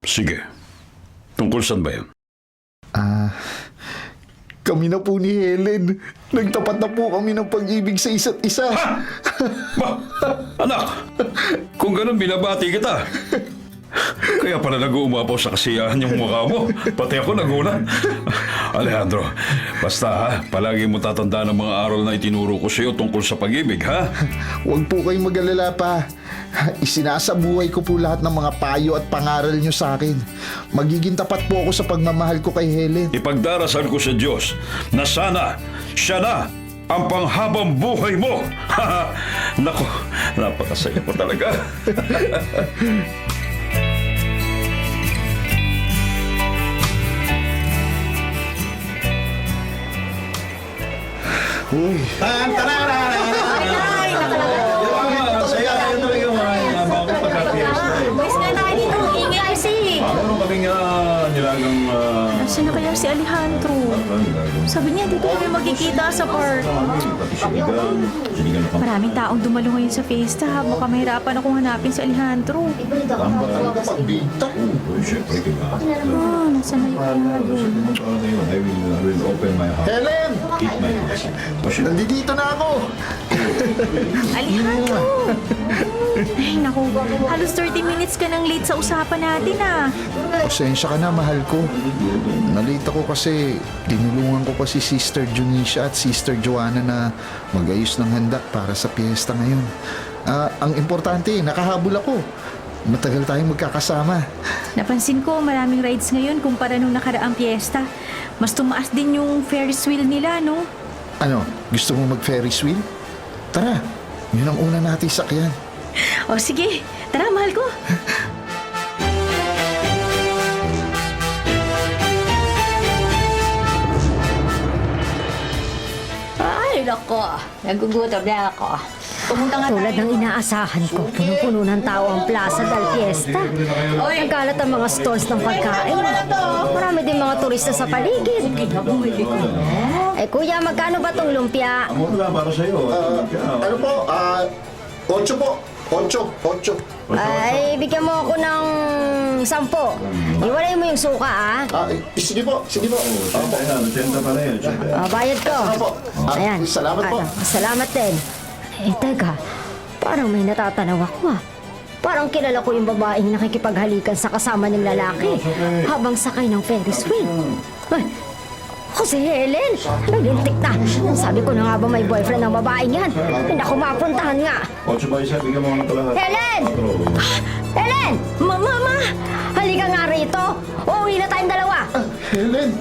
Speaker 4: Sige. Tungkol saan ba yan?
Speaker 1: Kami na po ni Helen. Nagtapat na po kami ng pag-ibig sa isa't isa.
Speaker 4: Ba, anak! Kung ganun, binabati kita. Kaya pala nag-uumapaw sa kasiyahan yung mukha mo. Pati ako nagulat. Alejandro, basta ha, palagi mo tatandaan ang mga aral na itinuro ko sa iyo tungkol sa pag-ibig, ha?
Speaker 1: Huwag po kayong mag-alala pa. Isinasabuhay ko po lahat ng mga payo at pangaral nyo sa akin. Magiging tapat po ako sa pagmamahal ko kay Helen.
Speaker 4: Ipagdarasal ko sa Diyos na sana siya na ang panghabang buhay mo. Nako, napakasaya ko talaga.
Speaker 1: Uy,
Speaker 4: Saya yun talaga yung mga bago pagka-fiesta.
Speaker 5: Mas nga na dito, ingay kasi.
Speaker 4: Meron kaming nilagang...
Speaker 5: Nasaan na kaya si Alejandro? Sabi niya, dito kami magkikita sa park.
Speaker 4: Sinigang na kami.
Speaker 5: Maraming taong dumalo ngayon sa fiesta. Baka mahirapan akong hanapin si Alejandro.
Speaker 1: pagbita.
Speaker 4: Siyempre, kailangan.
Speaker 5: Nasaan na yung
Speaker 4: I will open my heart.
Speaker 1: Helen!
Speaker 4: Eat my heart.
Speaker 1: Nandito na ako!
Speaker 5: Alejandro! Ay, naku. Halos 30 minutes ka nang late sa usapan natin, ah.
Speaker 1: Pasensya ka na, mahal ko. Nalita ko kasi tinulungan ko pa si Sister Junisha at Sister Joanna na mag-ayos ng handa para sa piyesta ngayon. Ang importante, nakahabol ako. Matagal tayong magkakasama.
Speaker 5: Napansin ko, maraming rides ngayon kumpara nung nakaraang piyesta. Mas tumaas din yung Ferris wheel nila, no?
Speaker 1: Ano, gusto mo mag-Ferris wheel? Tara, yun ang una natin sakyan.
Speaker 5: O sige, tara, mahal ko.
Speaker 3: Ay, nako. Nagugutom na ako.
Speaker 5: Pumunta nga
Speaker 3: Tulad ng inaasahan ko, punong-puno ng tao ang Plaza del Fiesta. Nagkalat ang mga stalls ng pagkain. Marami din mga turista sa paligid. Eh kuya, magkano ba tong lumpia?
Speaker 4: Wala para sa'yo.
Speaker 1: Ano po? 8 po. 8.
Speaker 3: Ay, bigyan mo ako ng 10. Iwalay mo yung suka, ah.
Speaker 1: Sige po.
Speaker 4: Senta pa rin.
Speaker 3: Bayad ko. Ayan.
Speaker 1: Salamat po.
Speaker 3: Salamat din. Eh, teka. Parang may natatanaw ako, ah. Parang kilala ko yung babaeng nakikipaghalikan sa kasama ng lalaki habang sakay ng Ferris wheel. Ay, ako si Helen. Nalintik na. Sabi ko na nga ba may boyfriend ng babaeng yan? Hindi ako mapuntahan nga.
Speaker 4: 8 ba isa? Bigyan mo nga ito lahat.
Speaker 3: Helen! Helen! Mama! Halika nga rito. Uuwi na tayong dalawa.
Speaker 1: Helen!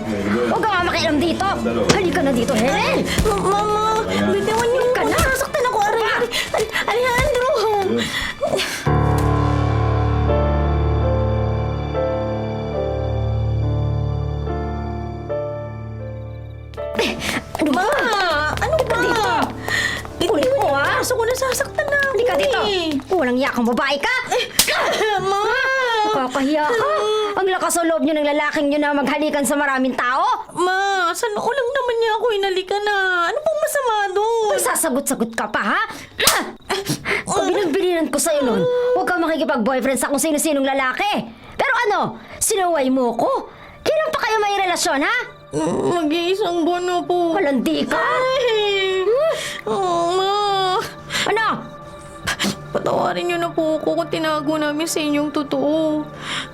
Speaker 3: Huwag ka nga makialam dito. Halika na dito, Helen.
Speaker 5: Mama, bitawan niyo
Speaker 3: Ka
Speaker 5: ako.
Speaker 3: na.
Speaker 5: Nasasaktan ako, Alejandro.
Speaker 3: Ano ba?
Speaker 5: Ano ba?
Speaker 3: Dito. Kulit mo, ha?
Speaker 5: Kaso ko nasasaktan na ako.
Speaker 3: Halika dito.
Speaker 5: eh.
Speaker 3: Walang yakang babae ka.
Speaker 5: Ma!
Speaker 3: Kakahiya ka. Ang lakas o loob niyo ng lalaking niyo na maghalikan sa maraming tao.
Speaker 5: Ma, sa noo lang naman niya ako inalikan na. Ano pong masama doon?
Speaker 3: Ay, sasagot-sagot ka pa, ha? Kung binagbilinan ko sa'yo nun, huwag kang makikipag-boyfriend sa kung sino-sinong lalaki. Pero ano, sinuway mo ko? Kailan pa kayo may relasyon, ha?
Speaker 5: Mag-iisang buwan na po.
Speaker 3: Malandi ka?
Speaker 5: Ay! Oh, Ma!
Speaker 3: Ano?
Speaker 5: Patawarin niyo na po ako kung tinago namin sa inyong totoo.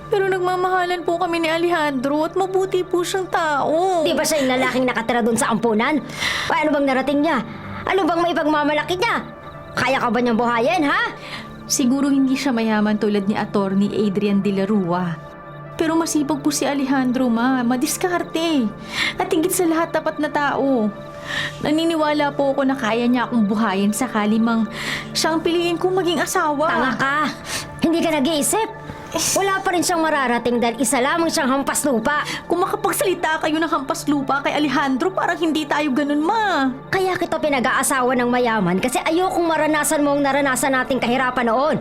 Speaker 5: Pero nagmamahalan po kami ni Alejandro at mabuti po siyang tao.
Speaker 3: Di ba siya yung lalaking nakatira dun sa ampunan? Paano bang narating niya? Ano bang maipagmamalaki niya? Kaya ka ba niyang buhayin, ha?
Speaker 5: Siguro hindi siya mayaman tulad ni Attorney Adrian de la Rua. Pero masipag po si Alejandro, Ma. Madiskarte. At higit sa lahat, tapat na tao. Naniniwala po ako na kaya niya akong buhayin sakali mang siyang piliin kong maging asawa.
Speaker 3: Tanga ka. Hindi ka nag-iisip. Wala pa rin siyang mararating dahil isa lamang siyang hampas lupa.
Speaker 5: Kung makapagsalita kayo ng hampas lupa kay Alejandro, parang hindi tayo ganun, Ma.
Speaker 3: Kaya kita pinag-aasawa ng mayaman kasi ayokong maranasan mo ang naranasan nating kahirapan noon.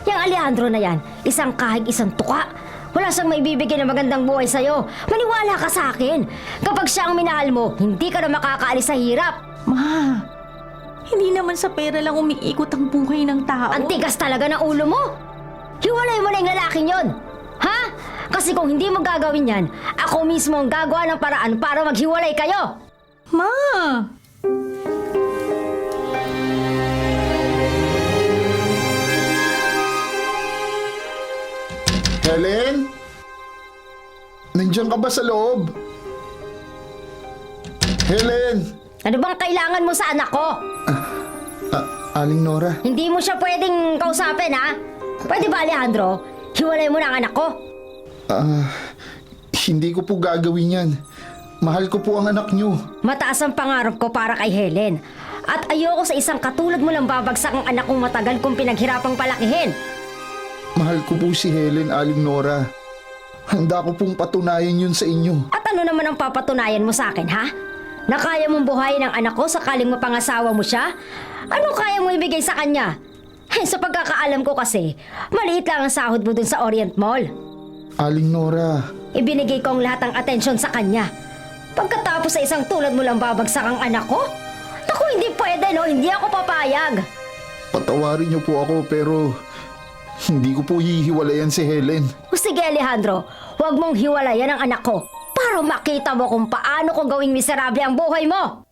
Speaker 3: Yang Alejandro na yan, isang kahig, isang tuka. Wala siyang maibibigay na magandang buhay sa'yo. Maniwala ka sa akin. Kapag siya ang minahal mo, hindi ka na makakaalis sa hirap.
Speaker 5: Ma, hindi naman sa pera lang umiikot ang buhay ng tao.
Speaker 3: Ang tigas talaga ng ulo mo. Hiwalay mo na yung lalaking yon. Ha? Kasi kung hindi mo gagawin yan, ako mismo ang gagawa ng paraan para maghiwalay kayo.
Speaker 5: Ma!
Speaker 1: Helen? Nandiyan ka ba sa loob? Helen!
Speaker 3: Ano bang kailangan mo sa anak ko?
Speaker 1: Aling Nora,
Speaker 3: Hindi mo siya pwedeng kausapin, ha? Pwede ba, Alejandro? Hiwalay mo na ang anak ko.
Speaker 1: hindi ko po gagawin yan. Mahal ko po ang anak niyo.
Speaker 3: Mataas ang pangarap ko para kay Helen. At ayoko sa isang katulad mo lang babagsak ang anak kong matagal kong pinaghirapang palakihin.
Speaker 1: Mahal ko po si Helen, Aling Nora. Handa ko pong patunayan yun sa inyo.
Speaker 3: At ano naman ang papatunayan mo sa akin, ha? Na kaya mong buhayin ang anak ko sakaling mapangasawa mo siya? Anong kaya mo ibigay sa kanya? Sa pagkakaalam ko kasi, maliit lang ang sahod mo dun sa Orient Mall.
Speaker 1: Aling Nora,
Speaker 3: Ibinigay ko ang lahat ng atensyon sa kanya. Pagkatapos sa isang tulad mo lang babagsak ang anak ko? Naku, hindi pwede, no? Hindi ako papayag.
Speaker 1: patawarin niyo po ako pero hindi ko po hihiwalayan si Helen.
Speaker 3: O sige, Alejandro, huwag mong hiwalayan ang anak ko para makita mo kung paano ko gawing miserable ang buhay mo.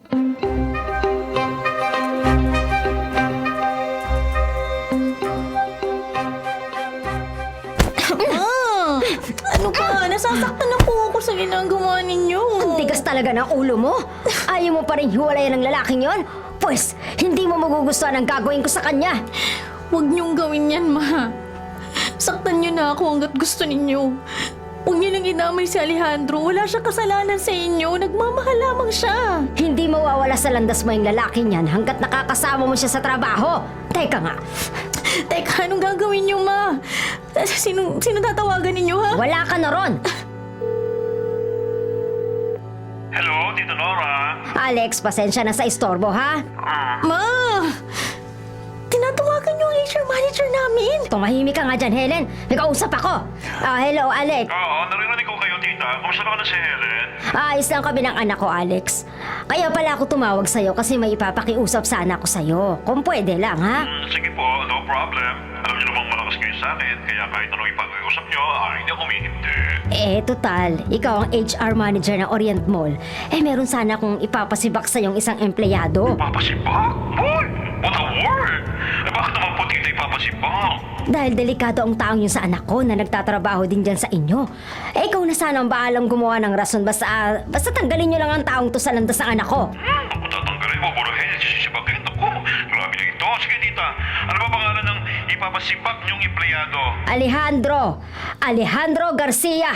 Speaker 5: Ano ba? Nasasaktan na po ako sa ginagawa ninyo.
Speaker 3: Tigas talaga ng ulo mo. Ayaw mo pa rin hiwalayan ng lalaking yon? Pues, hindi mo magugustuhan ang gagawin ko sa kanya.
Speaker 5: Huwag niyong gawin yan, Ma. Saktan niyo na ako hanggat gusto ninyo. Huwag niyo nang inamay si Alejandro. Wala siyang kasalanan sa inyo. Nagmamahal lamang siya.
Speaker 3: Hindi mawawala sa landas mo yung lalaking yan hanggat nakakasama mo siya sa trabaho. Teka nga,
Speaker 5: Teka, anong gagawin niyo, Ma? Sino tatawagan ninyo, ha?
Speaker 3: wala ka na ron.
Speaker 4: Hello, Tita Nora.
Speaker 3: Alex, pasensya na sa istorbo, ha?
Speaker 5: Ma! Tinatawagan niyo ang HR manager namin.
Speaker 3: Tumahimik ka nga dyan, Helen. May kausap ako. Hello, Alex.
Speaker 4: Oo, naririnig ko kayo, Tita. Kumusta na si Helen?
Speaker 3: Ayos lang kami ng anak ko, Alex. Kaya pala ako tumawag sa'yo kasi may ipapakiusap sana ako sa'yo. Kung pwede lang, ha?
Speaker 4: Sige po, no problem. Alam niyo namang malakas kayo sa akin, kaya kahit anong ipag-iusap niyo, hindi ako humihindi.
Speaker 3: Total, ikaw ang HR manager ng Orient Mall. Meron sana akong ipapasibak sa yung isang empleyado.
Speaker 4: Papasibak? Boy! What a word! Bakit naman po, Tita, ipapasibak?
Speaker 3: Dahil delikado ang taong yun sa anak ko na nagtatrabaho din dyan sa inyo. Ikaw na sana ang bahalang gumawa ng rason basta tanggalin nyo lang ang taong to sa landas ng anak ko.
Speaker 4: Ako tatanggalin mo, burahin, sisibagin. Ako, grabe na ito. Sige, Tita, ano ba pangalan ng ipapasibak niyong empleyado?
Speaker 3: Alejandro Garcia.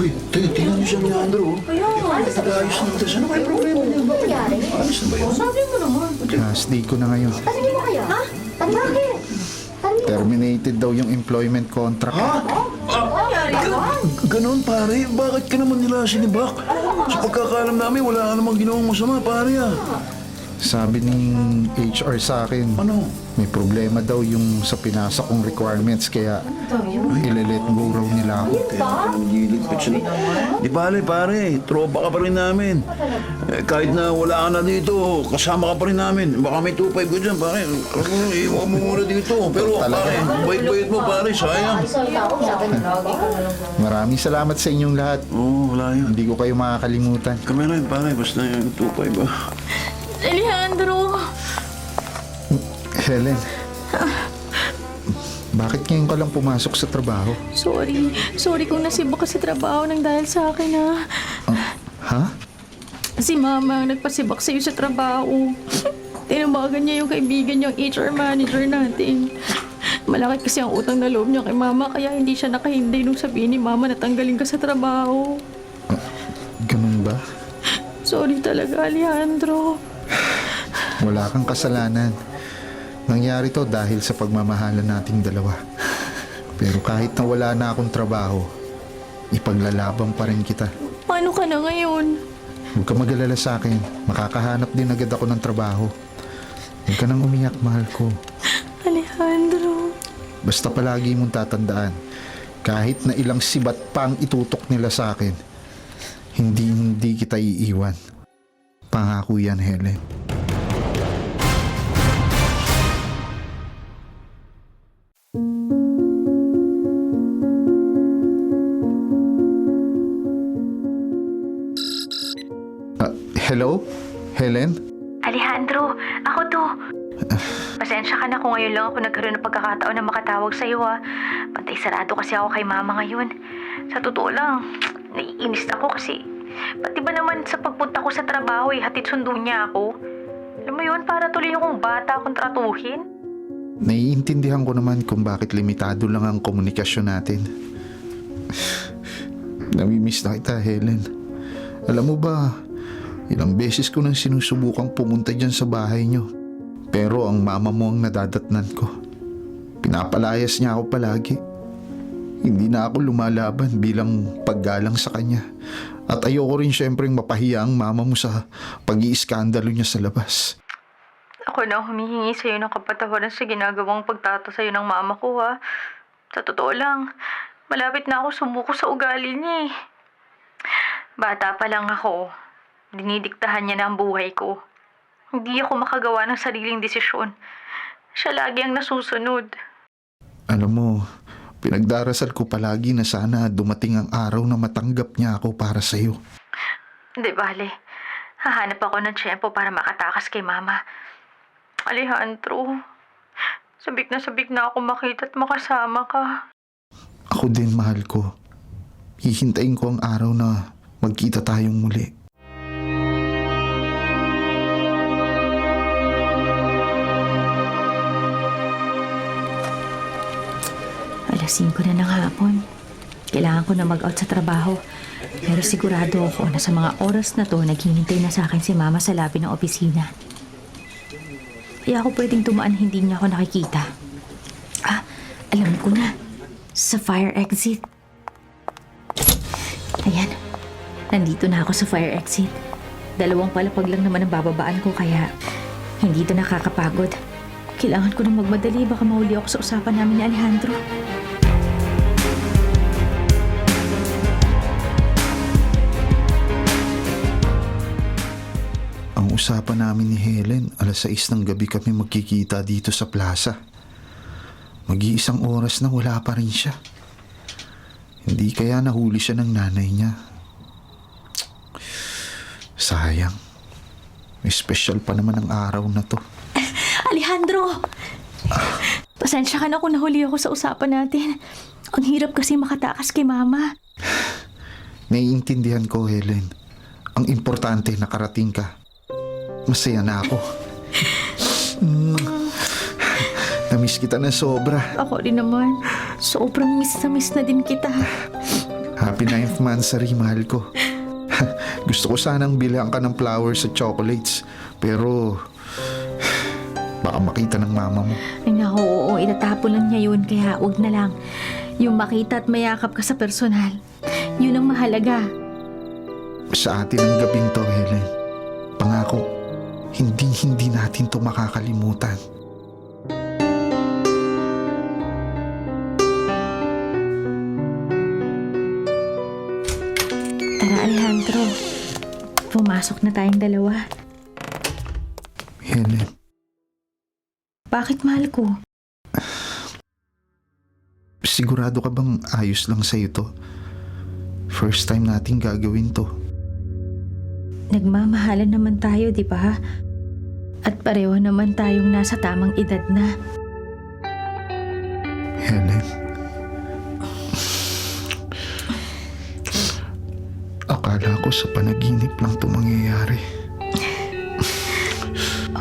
Speaker 4: Uy, tingnan niyo si Alejandro. Nag-ayos na ito. Ano kayo problema niya? Ayos na ba yun?
Speaker 1: Last day ko na ngayon.
Speaker 3: Kasi mo kaya? Ha? Bakit?
Speaker 1: Terminated daw yung employment contract.
Speaker 4: Ganon pare, bakit ka naman nila sinibak? Sa pagkakalam namin, wala ka namang ginawang masama pare ah.
Speaker 1: Sabi ng HR sa akin,
Speaker 4: Ano?
Speaker 1: may problema daw yung sa pinasa kong requirements kaya ile-let go raw nila ako.
Speaker 4: Di bale pare, tropa ka pa rin namin. Kahit na wala ka na dito, kasama ka pa rin namin. Baka may 2-5 ko dyan pare. Iwan mo muna dito. Pero pare, bait-bait mo pare, sayang.
Speaker 1: Maraming salamat sa inyong lahat.
Speaker 4: Oo, wala yun.
Speaker 1: Hindi ko kayo makakalimutan.
Speaker 4: Kami rin pare, basta yung 2-5 ah.
Speaker 5: Alejandro!
Speaker 1: Helen, bakit ngayon ka lang pumasok sa trabaho?
Speaker 5: Sorry. Sorry kung nasibak ka sa trabaho nang dahil sa akin, ha?
Speaker 1: Ha?
Speaker 5: Si Mama ang nagpasibak sa'yo sa trabaho. Tinabagan niya yung kaibigan niyang HR manager natin. Malaki kasi ang utang na loob niya kay Mama kaya hindi siya nakahinday nung sabihin ni Mama na tanggalin ka sa trabaho.
Speaker 1: Ganun ba?
Speaker 5: Sorry talaga, Alejandro.
Speaker 1: Wala kang kasalanan. Nangyari to dahil sa pagmamahalan nating dalawa. Pero kahit na wala na akong trabaho, ipaglalaban pa rin kita.
Speaker 5: Paano ka na ngayon?
Speaker 1: Huwag ka mag-alala sa akin. Makakahanap din agad ako ng trabaho. Huwag ka nang umiyak, mahal ko.
Speaker 5: Alejandro.
Speaker 1: Basta palagi mong tatandaan, kahit na ilang sibat pa ang itutok nila sa akin, hindi kita iiwan. Pangako yan, Helen. Hello? Helen?
Speaker 5: Alejandro, ako to. Pasensya ka na kung ngayon lang ako nagkaroon ng pagkakataon na makatawag sa'yo, ha. Pantay sarado kasi ako kay Mama ngayon. Sa totoo lang, naiinis ako kasi pati ba naman sa pagpunta ko sa trabaho, hatid sundo niya ako. Alam mo yun, para tuloy akong bata akong tratuhin.
Speaker 1: Naiintindihan ko naman kung bakit limitado lang ang komunikasyon natin. Namimiss na kita, Helen. Alam mo ba, ilang beses ko nang sinusubukang pumunta dyan sa bahay nyo. Pero ang mama mo ang nadadatnan ko. Pinapalayas niya ako palagi. Hindi na ako lumalaban bilang paggalang sa kanya. At ayoko rin syempreng mapahiya ang mama mo sa pag-iiskandalo niya sa labas.
Speaker 5: Ako na humihingi sa'yo ng kapatawaran sa ginagawang pagtato sa'yo ng mama ko, ha. Sa totoo lang, malapit na ako sumuko sa ugali niya, eh. Bata pa lang ako, dinidiktahan niya na ang buhay ko. Hindi ako makagawa ng sariling desisyon. Siya lagi ang nasusunod.
Speaker 1: Alam mo, pinagdarasal ko palagi na sana dumating ang araw na matanggap niya ako para sa'yo.
Speaker 5: Hindi bale, hahanap ako ng tiyempo para makatakas kay Mama. Alejandro, sabik na ako makita at makasama ka.
Speaker 1: Ako din, mahal ko. Hihintayin ko ang araw na magkita tayong muli.
Speaker 5: Alas 5 na ng hapon. Kailangan ko na mag-out sa trabaho. Pero sigurado ako na sa mga oras na to, naghihintay na sa akin si Mama sa labi ng opisina. Kaya ako pwedeng tumaan, hindi niya ako nakikita. Ah, alam ko na. Sa fire exit. Ayan. Nandito na ako sa fire exit. 2 palapag lang naman ang bababaan ko kaya hindi ito nakakapagod. Kailangan ko na magmadali, baka mahuli ako sa usapan namin ni Alejandro.
Speaker 1: Ang usapan namin ni Helen, 6:00 ng gabi kami magkikita dito sa plaza. Mag-iisang oras na wala pa rin siya. Hindi kaya nahuli siya ng nanay niya. Sayang. May special pa naman ang araw na to.
Speaker 5: Alejandro! Pasensya ka na kung nahuli ako sa usapan natin. Ang hirap kasi makatakas kay Mama.
Speaker 1: Naiintindihan ko, Helen. Ang importante, nakarating ka. Masaya na ako. Namiss kita na sobra.
Speaker 5: Ako rin naman. Sobrang miss na din kita.
Speaker 1: Happy 9th monthsary, mahal ko. Gusto ko sanang bilhan ka ng flowers at chocolates. Pero, baka makita ng mama mo.
Speaker 5: Ay naku, oo, itatapon lang niya yun, kaya wag na lang. Yung makita at mayakap ka sa personal, yun ang mahalaga.
Speaker 1: Sa atin ang gabing to, Helen. Pangako, hindi natin to makakalimutan.
Speaker 5: Tara, Alejandro. Pumasok na tayong dalawa.
Speaker 1: Helen,
Speaker 5: Bakit, mahal ko?
Speaker 1: sigurado ka bang ayos lang sa'yo to? First time natin gagawin to.
Speaker 5: Nagmamahalan naman tayo, di ba? At pareho naman tayong nasa tamang edad na.
Speaker 1: Helen, akala ko sa panaginip lang ito mangyayari.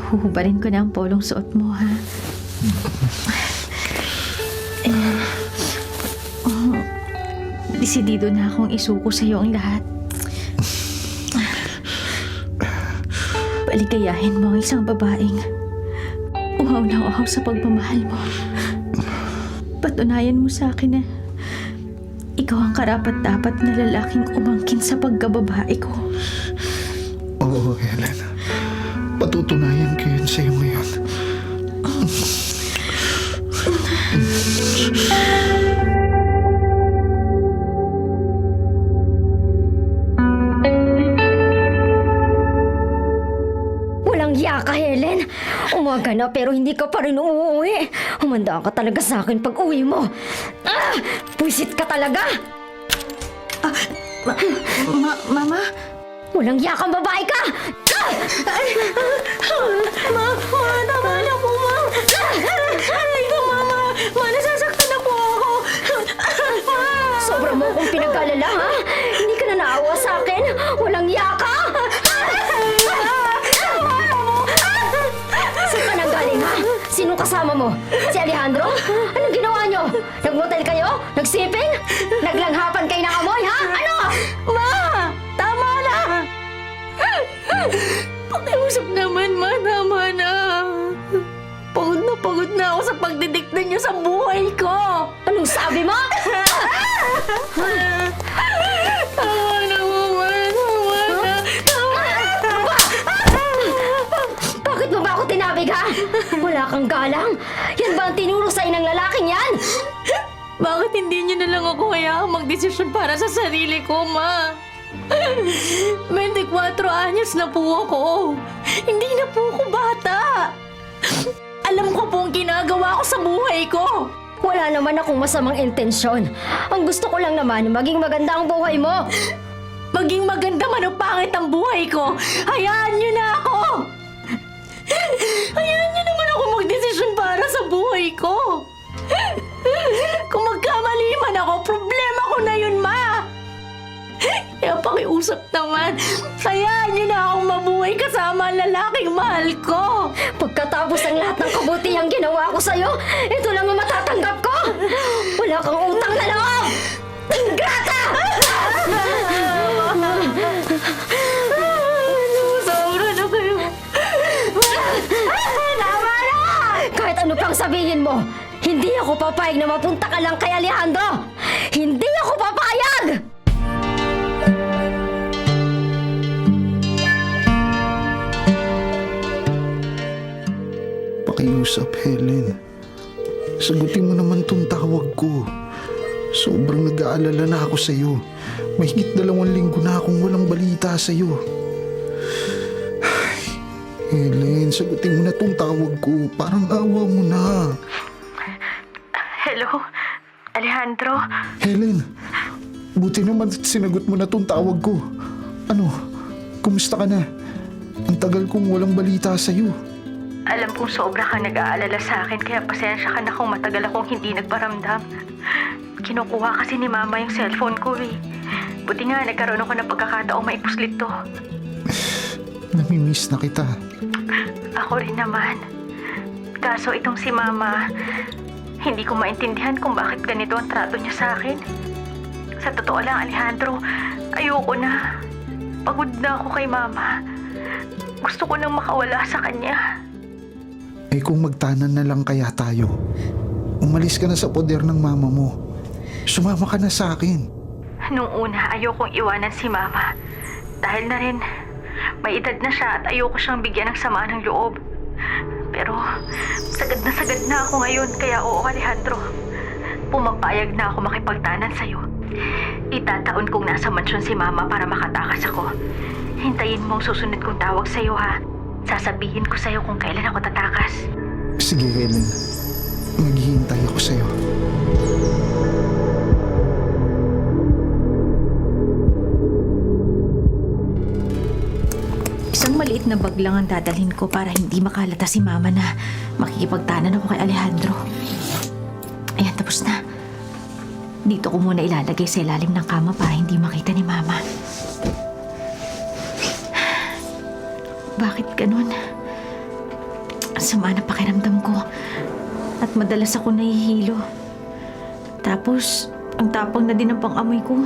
Speaker 5: Huhubarin ko na ang polong suot mo, ha? Desidido na akong isuko sa'yo ang lahat. Paligayahin mo ang isang babaeng uhaw na uhaw sa pagmamahal mo. Patunayan mo sa akin na ikaw ang karapat-dapat na lalaking umangkin sa pagkababae ko.
Speaker 1: Oo, Helen. Patutunayan ko yun sa'yo ngayon.
Speaker 3: Walang iya ka, Helen. Umaga na pero hindi ka pa rin uuwi. Humanda ka talaga sa akin pag uwi mo. Puwisit ka talaga.
Speaker 5: Mama?
Speaker 3: Walang iya kang babae ka.
Speaker 5: Tama na po, ma. Aray ko, mama. Nasasaktan na po ako.
Speaker 3: Sobra mo akong pinag-alala, ha? Hindi ka na naawa sa akin. Walang iya ka. Saan ka nanggaling, ha? Sinong kasama mo? Si Alejandro? Anong ginawa nyo? Nagmotel kayo? Nagsiping? Naglanghapan kayo ng amoy, ha? Ano?
Speaker 5: Ma! Tama na! Pakiusap naman, ma. Tama na. Pagod na ako sa pagdidikta niyo sa buhay ko.
Speaker 3: Anong sabi mo?
Speaker 5: Tama na, mama. Tama na.
Speaker 3: Bakit mo ba ako tinabig, ha? Wala kang galang. Yan ba ang tinuro sa'yo ng lalaking yan?
Speaker 5: Bakit hindi niyo na lang ako hayaang magdesisyon para sa sarili ko, ma? 24 anyos na po ako. Hindi na po ako bata. Alam ko po ang ginagawa ko sa buhay ko.
Speaker 3: Wala naman akong masamang intensyon. Ang gusto ko lang naman, maging maganda ang buhay mo.
Speaker 5: Maging maganda man o pangit ang buhay ko, hayaan niyo na ako. Hayaan niyo naman ako magdesisyon para sa buhay ko. Kung magkamali man ako, problema ko na yun, ma. Kaya pakiusap naman, hayaan niyo na akong mabuhay kasama ang lalaking mahal ko.
Speaker 3: Pagkatapos ng lahat ng kabutihang ginawa ko sa'yo, ito lang ang matatanggap ko. Wala kang utang na loob. Ingrata!
Speaker 5: Sobra na kayo.
Speaker 3: Tama na! Kahit ano pang sabihin mo, hindi ako papayag na mapunta ka lang kay Alejandro. Hindi ako papayag!
Speaker 1: Pakiusap, Helen. Sagutin mo naman tong tawag ko. Sobrang nag-aalala na ako sa'yo. Mahigit 2 linggo na akong walang balita sa'yo. Ay, Helen, sagutin mo na tong tawag ko. Parang awa mo na.
Speaker 5: Hello, Alejandro.
Speaker 1: Helen, buti naman sinagot mo na tong tawag ko. Ano, kumusta ka na? Ang tagal kong walang balita sa'yo.
Speaker 5: Alam kong sobra ka nag-aalala sa akin, kaya pasensya ka na kung matagal akong hindi nagparamdam. Kinukuha kasi ni Mama yung cellphone ko eh. Buti nga, nagkaroon ako ng pagkakataong maipuslit to.
Speaker 1: Namimiss na kita.
Speaker 5: Ako rin naman. Kaso itong si Mama, hindi ko maintindihan kung bakit ganito ang trato niya sa akin. Sa totoo lang, Alejandro, ayoko na. Pagod na ako kay Mama. Gusto ko nang makawala sa kanya.
Speaker 1: Eh kung magtanan na lang kaya tayo. Umalis ka na sa poder ng mama mo. Sumama ka na sa akin.
Speaker 5: Nung una, ayokong iwanan si Mama. Dahil na rin, may edad na siya at ayoko siyang bigyan ng sama ng loob. Pero, sagad na ako ngayon, kaya oo, Alejandro. Pumapayag na ako makipagtanan sa'yo. Itataon kong nasa mansyon si Mama para makatakas ako. Hintayin mo ang susunod kong tawag sa'yo, ha? Sasabihin ko sa'yo kung kailan ako tatakas.
Speaker 1: Sige, Helen. Maghihintay ako sa'yo.
Speaker 5: Isang maliit na bag lang ang dadalhin ko para hindi makalata si Mama na makikipagtanan ako kay Alejandro. Ayan, tapos na. Dito ko muna ilalagay sa ilalim ng kama para hindi makita ni Mama. Bakit ganun? Ang sama na pakiramdam ko. At madalas ako nahihilo. Tapos, ang tapang na din ang pang-amoy ko.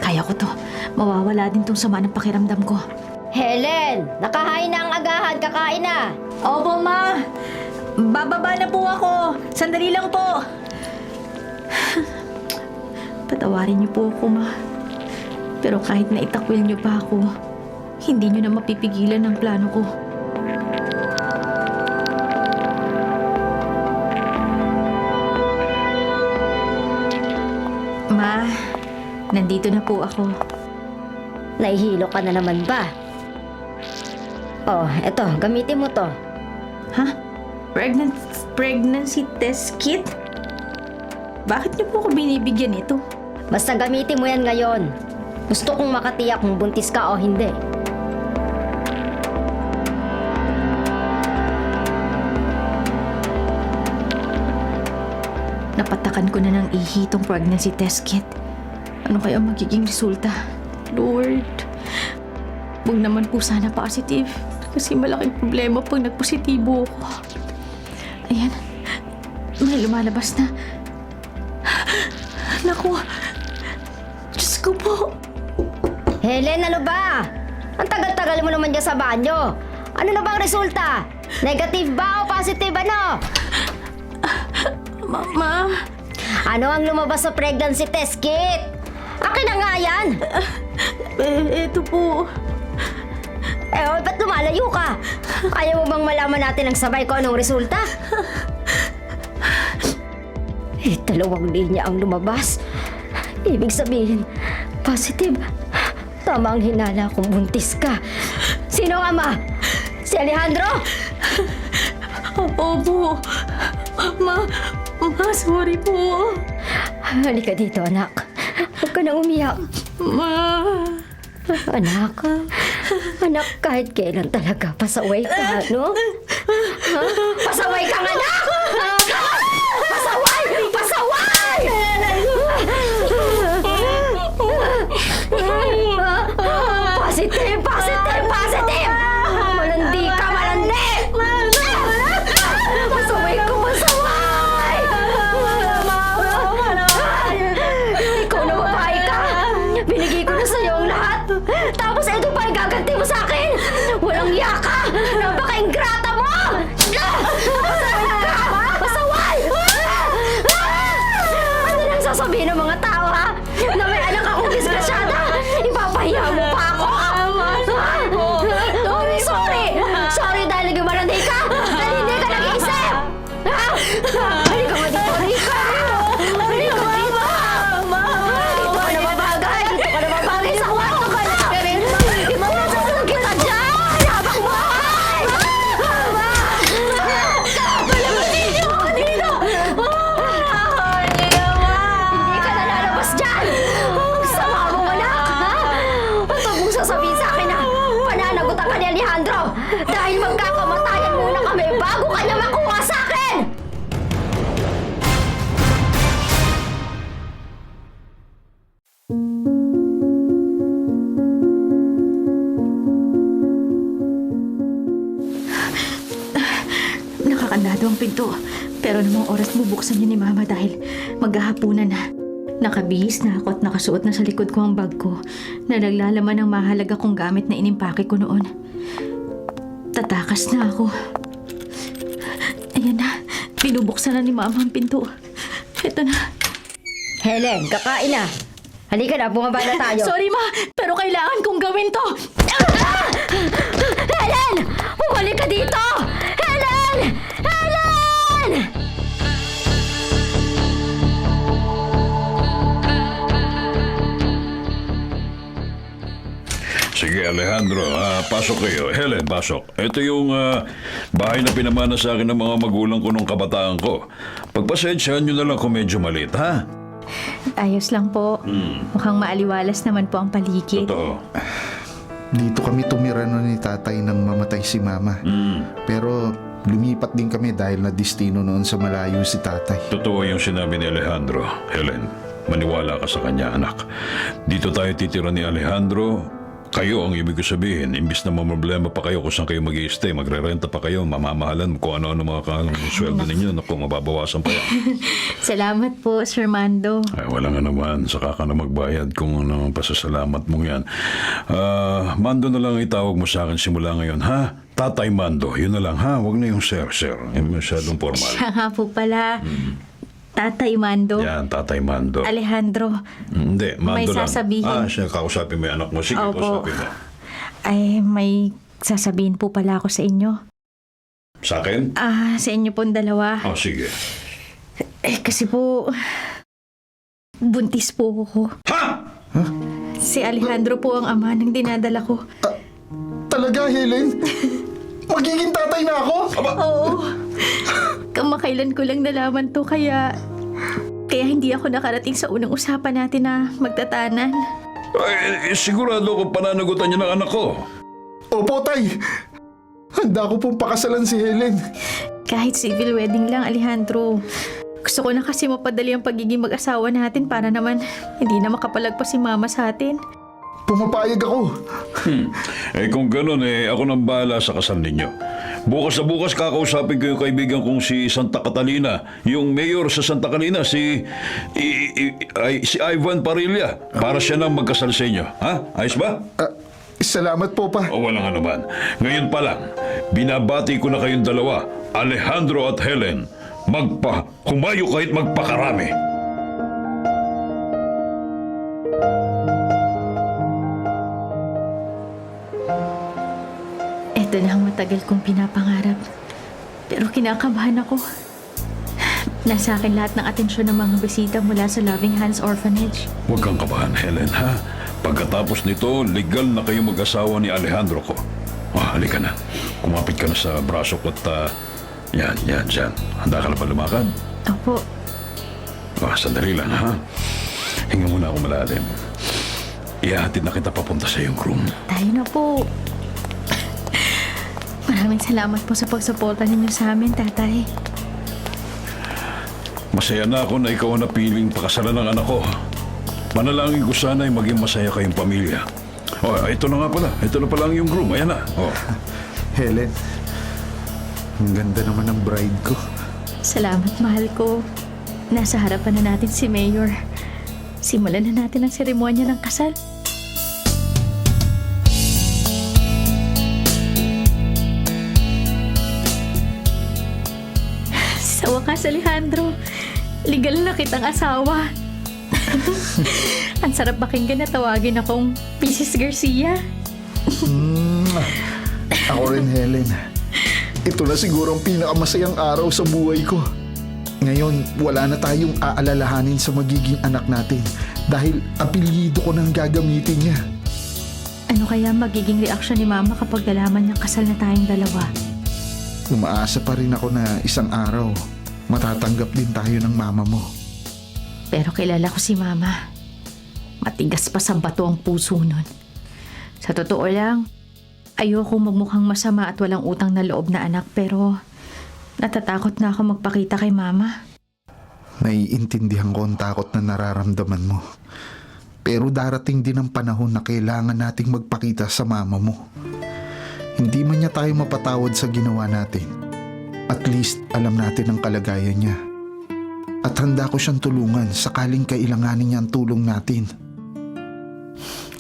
Speaker 5: Kaya ko to. Mawawala din tong sama ng pakiramdam ko.
Speaker 3: Helen, nakahain na ang agahan. Kakain na.
Speaker 5: Opo, Ma. Bababa na po ako. Sandali lang po. Patawarin niyo po ako, Ma. Pero kahit na itakwil niyo pa ako, hindi niyo na mapipigilan ang plano ko. Ma, nandito na po ako.
Speaker 3: Nahihilo ka na naman ba? Oh, eto, gamitin mo to.
Speaker 5: Ha? Pregnancy test kit? Bakit niyo po ako binibigyan ito?
Speaker 3: Basta gamitin mo yan ngayon. Gusto kong makatiyak kung buntis ka o hindi.
Speaker 5: Napatakan ko na ng ihi itong pregnancy test kit. Ano kaya ang magiging resulta? Lord, huwag naman po sana positive. Kasi malaking problema pag nagpositibo ako. Ayan, may lumalabas na. Naku, Diyos ko po.
Speaker 3: Helen, ano ba? Ang tagal-tagal mo naman dyan sa banyo. Ano na bang resulta? Negative ba o positive ano?
Speaker 5: Mama,
Speaker 3: Ano ang lumabas sa pregnancy test kit? Akin na nga yan.
Speaker 5: eto po.
Speaker 3: Ba't lumalayo ka? Ayaw mo bang malaman natin ang sabay ko anong resulta? Dalawang linya ang lumabas. Ibig sabihin, positive. Tama ang hinala kung buntis ka. Sino ang ama? Si Alejandro?
Speaker 5: Opo. Ma, sorry po.
Speaker 3: Halika dito, anak. Huwag ka nang umiyak.
Speaker 5: Ma.
Speaker 3: Anak, kahit kailan talaga, pasaway ka, no? Ha? Pasaway ka, anak! Pasaway! Pasaway! Positive! Positive! Positive! Malandi ka! Malandi! Pasaway ka! Pasaway! Ikaw na babae ka! Binigay ko na sa'yo ang lahat! Tapos ito pa ang gaganti mo sa akin! Walang yaka! Napaka-ingrata mo! Pasaway ka! Pasaway! Ano nang sasabihin ng mga tao, ha? Na may anak akong disgrasyada! Ipapahiya mo pa ako! Sorry! Sorry dahil naging malandi ka! Dahil hindi ka nag-iisip! Ha? Halika mo dito! Halika! Halika mo dito! Dito ka na babagay! Dito ka na babagay sa kwarto ka na! Ipapasasun kita dyan! Habang buhay! Wala mo dito! Dito! Hindi ka na lalabas dyan! Ang sama mo, anak! Ha? At huwag mong sasabihin sa akin na pananagutan ka ni Alejandro dahil magkakamatayan muna kami bago ka niya makuha sa akin!
Speaker 5: Nakakandado ang pinto. Pero namang oras bubuksan niyo ni Mama dahil maghahapunan na. Nakabihis na ako at nakasuot na sa likod ko ang bag ko na naglalaman ng mahalaga kong gamit na inimpake ko noon. Tatakas na ako. Ayan na, binubuksan na ni Mama ang pinto. Ito na.
Speaker 3: Helen, kakain na. Halika na, bumaba na tayo.
Speaker 5: Sorry Ma, pero kailangan kong gawin to.
Speaker 3: Helen! Bumalik ka dito! Helen! Helen!
Speaker 4: Sige, Alejandro, pasok kayo. Helen, pasok. Ito yung bahay na pinamana sa akin ng mga magulang ko nung kabataan ko. Pagpasensyahan nyo na lang kung medyo malit, ha?
Speaker 5: Ayos lang po. Mukhang maaliwalas naman po ang paligid.
Speaker 4: Totoo.
Speaker 1: Dito kami tumira no ni tatay nang mamatay si mama. Pero lumipat din kami dahil na destino noon sa malayo si tatay.
Speaker 4: Totoo yung sinabi ni Alejandro. Helen, maniwala ka sa kanya, anak. Dito tayo titira ni Alejandro. Kayo ang ibig ko sabihin, imbis na mamroblema pa kayo kung saan kayo mag-i-stay, magre-renta pa kayo, mamamahalan kung ano-ano mga kalang sweldo ninyo, naku, mababawasan pa yan.
Speaker 5: Salamat po, Sir Mando.
Speaker 4: Ay, wala nga naman, saka ka na magbayad kung ano ang pasasalamat mong yan. Mando na lang itawag mo sa akin simula ngayon, ha? Tatay Mando, yun na lang, ha? Huwag na yung sir. Masyadong formal.
Speaker 5: Siya nga po pala. Tatay Mando.
Speaker 4: Yan, Tatay Mando.
Speaker 5: Alejandro.
Speaker 4: Hindi, Mando
Speaker 5: May
Speaker 4: lang.
Speaker 5: sasabihin.
Speaker 4: Siya, kausapin mo yung anak mo. Sige,
Speaker 5: Opo.
Speaker 4: kausapin mo.
Speaker 5: Ay, may sasabihin po pala ako sa inyo.
Speaker 4: Sa akin?
Speaker 5: Sa inyo pong dalawa.
Speaker 4: Sige.
Speaker 5: Kasi po, buntis po ako.
Speaker 4: Ha?
Speaker 5: Si Alejandro po ang ama ng dinadala ko.
Speaker 1: Talaga, Helen? Magiging tatay na ako?
Speaker 5: Oo. Kamakailan ko lang nalaman to kaya hindi ako nakarating sa unang usapan natin na magtatanan.
Speaker 4: Ay, sigurado ko pananagutan niya ng anak ko.
Speaker 1: Opo, tay. Handa ko pong pakasalan si Helen.
Speaker 5: Kahit civil wedding lang, Alejandro. Gusto ko na kasi mapadali ang pagiging mag-asawa natin para naman hindi na makapalagpas si Mama sa atin.
Speaker 1: Pumapayag ako.
Speaker 4: Kung gano'n, ako nang bahala sa kasal ninyo. Bukas na bukas kakausapin ko yung kaibigan kong si Santa Catalina, yung mayor sa Santa Catalina, si Ivan Parilla, para siya nang magkasal sa inyo. Ha? Ayos ba?
Speaker 1: Salamat po, pa.
Speaker 4: O walang anuman. Ngayon pa lang, binabati ko na kayong dalawa, Alejandro at Helen. Humayo kahit magpakarami.
Speaker 5: Ito na ang matagal kong pinapangarap. Pero kinakabahan ako. Nasa akin lahat ng atensyon ng mga bisita mula sa Loving Hands Orphanage.
Speaker 4: Huwag kang kabahan, Helen, ha? Pagkatapos nito, legal na kayo mag-asawa ni Alejandro ko. Halika na. Kumapit ka na sa braso ko at yan, dyan. Handa ka na pa lumakad?
Speaker 5: Opo.
Speaker 4: Sandali lang, ha? Hinga muna ako malalim. Ihahatid na kita papunta sa iyong room.
Speaker 5: Tayo na po. Maraming salamat po sa pagsuporta ninyo sa amin, tatay.
Speaker 4: Masaya na ako na ikaw ang napiling pakasalan ng anak ko. Manalangin ko sana ay maging masaya kayong pamilya. Ito na nga pala. Ito na pala ang iyong groom. Ayan na.
Speaker 1: Helen, ang ganda naman ng bride ko.
Speaker 5: Salamat, mahal ko. Nasa harapan na natin si Mayor. Simulan na natin ang seremonya ng kasal. Sa wakas, Alejandro, legal na kitang asawa. Ang sarap pakinggan na tawagin akong Mrs. Garcia.
Speaker 1: Ako rin, Helen. Ito na siguro ang pinakamasayang araw sa buhay ko. Ngayon, wala na tayong aalalahanin sa magiging anak natin dahil apelyido ko nang gagamitin niya.
Speaker 5: Ano kaya magiging reaksyon ni Mama kapag nalaman niyang kasal na tayong dalawa?
Speaker 1: Umaasa pa rin ako na isang araw, matatanggap din tayo ng mama mo.
Speaker 5: Pero kilala ko si Mama. Matigas pa sa bato ang puso nun. Sa totoo lang, ayoko magmukhang masama at walang utang na loob na anak pero natatakot na ako magpakita kay Mama.
Speaker 1: Naiintindihan ko ang takot na nararamdaman mo. Pero darating din ang panahon na kailangan nating magpakita sa mama mo. Hindi man niya tayo mapatawad sa ginawa natin. At least alam natin ang kalagayan niya. At handa ko siyang tulungan sakaling kailanganin niya ang tulong natin.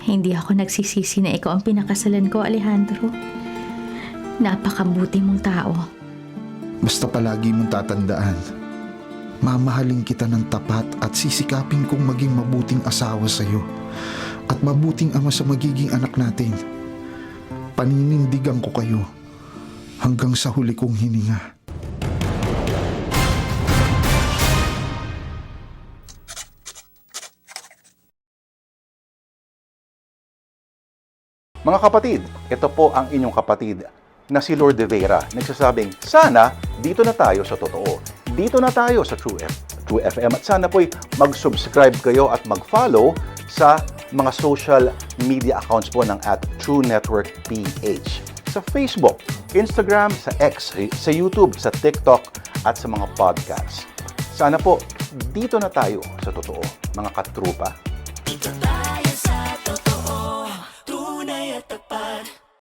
Speaker 5: Hindi ako nagsisisi na ikaw ang pinakasalan ko, Alejandro. Napakabuti mong tao.
Speaker 1: Basta palagi mong tatandaan, mamahalin kita ng tapat at sisikapin kong maging mabuting asawa sa'yo at mabuting ama sa magiging anak natin. Paninindigan ko kayo hanggang sa huli kong hininga.
Speaker 6: Mga kapatid, ito po ang inyong kapatid na si Lord De Vera. Nagsasabing, sana dito na tayo sa totoo. Dito na tayo sa True FM. At sana po'y mag-subscribe kayo at mag-follow sa mga social media accounts po ng @TrueNetworkPH. Sa Facebook, Instagram, sa X, sa YouTube, sa TikTok, at sa mga podcasts. Sana po, dito na tayo sa totoo, mga katrupa.
Speaker 7: Dito tayo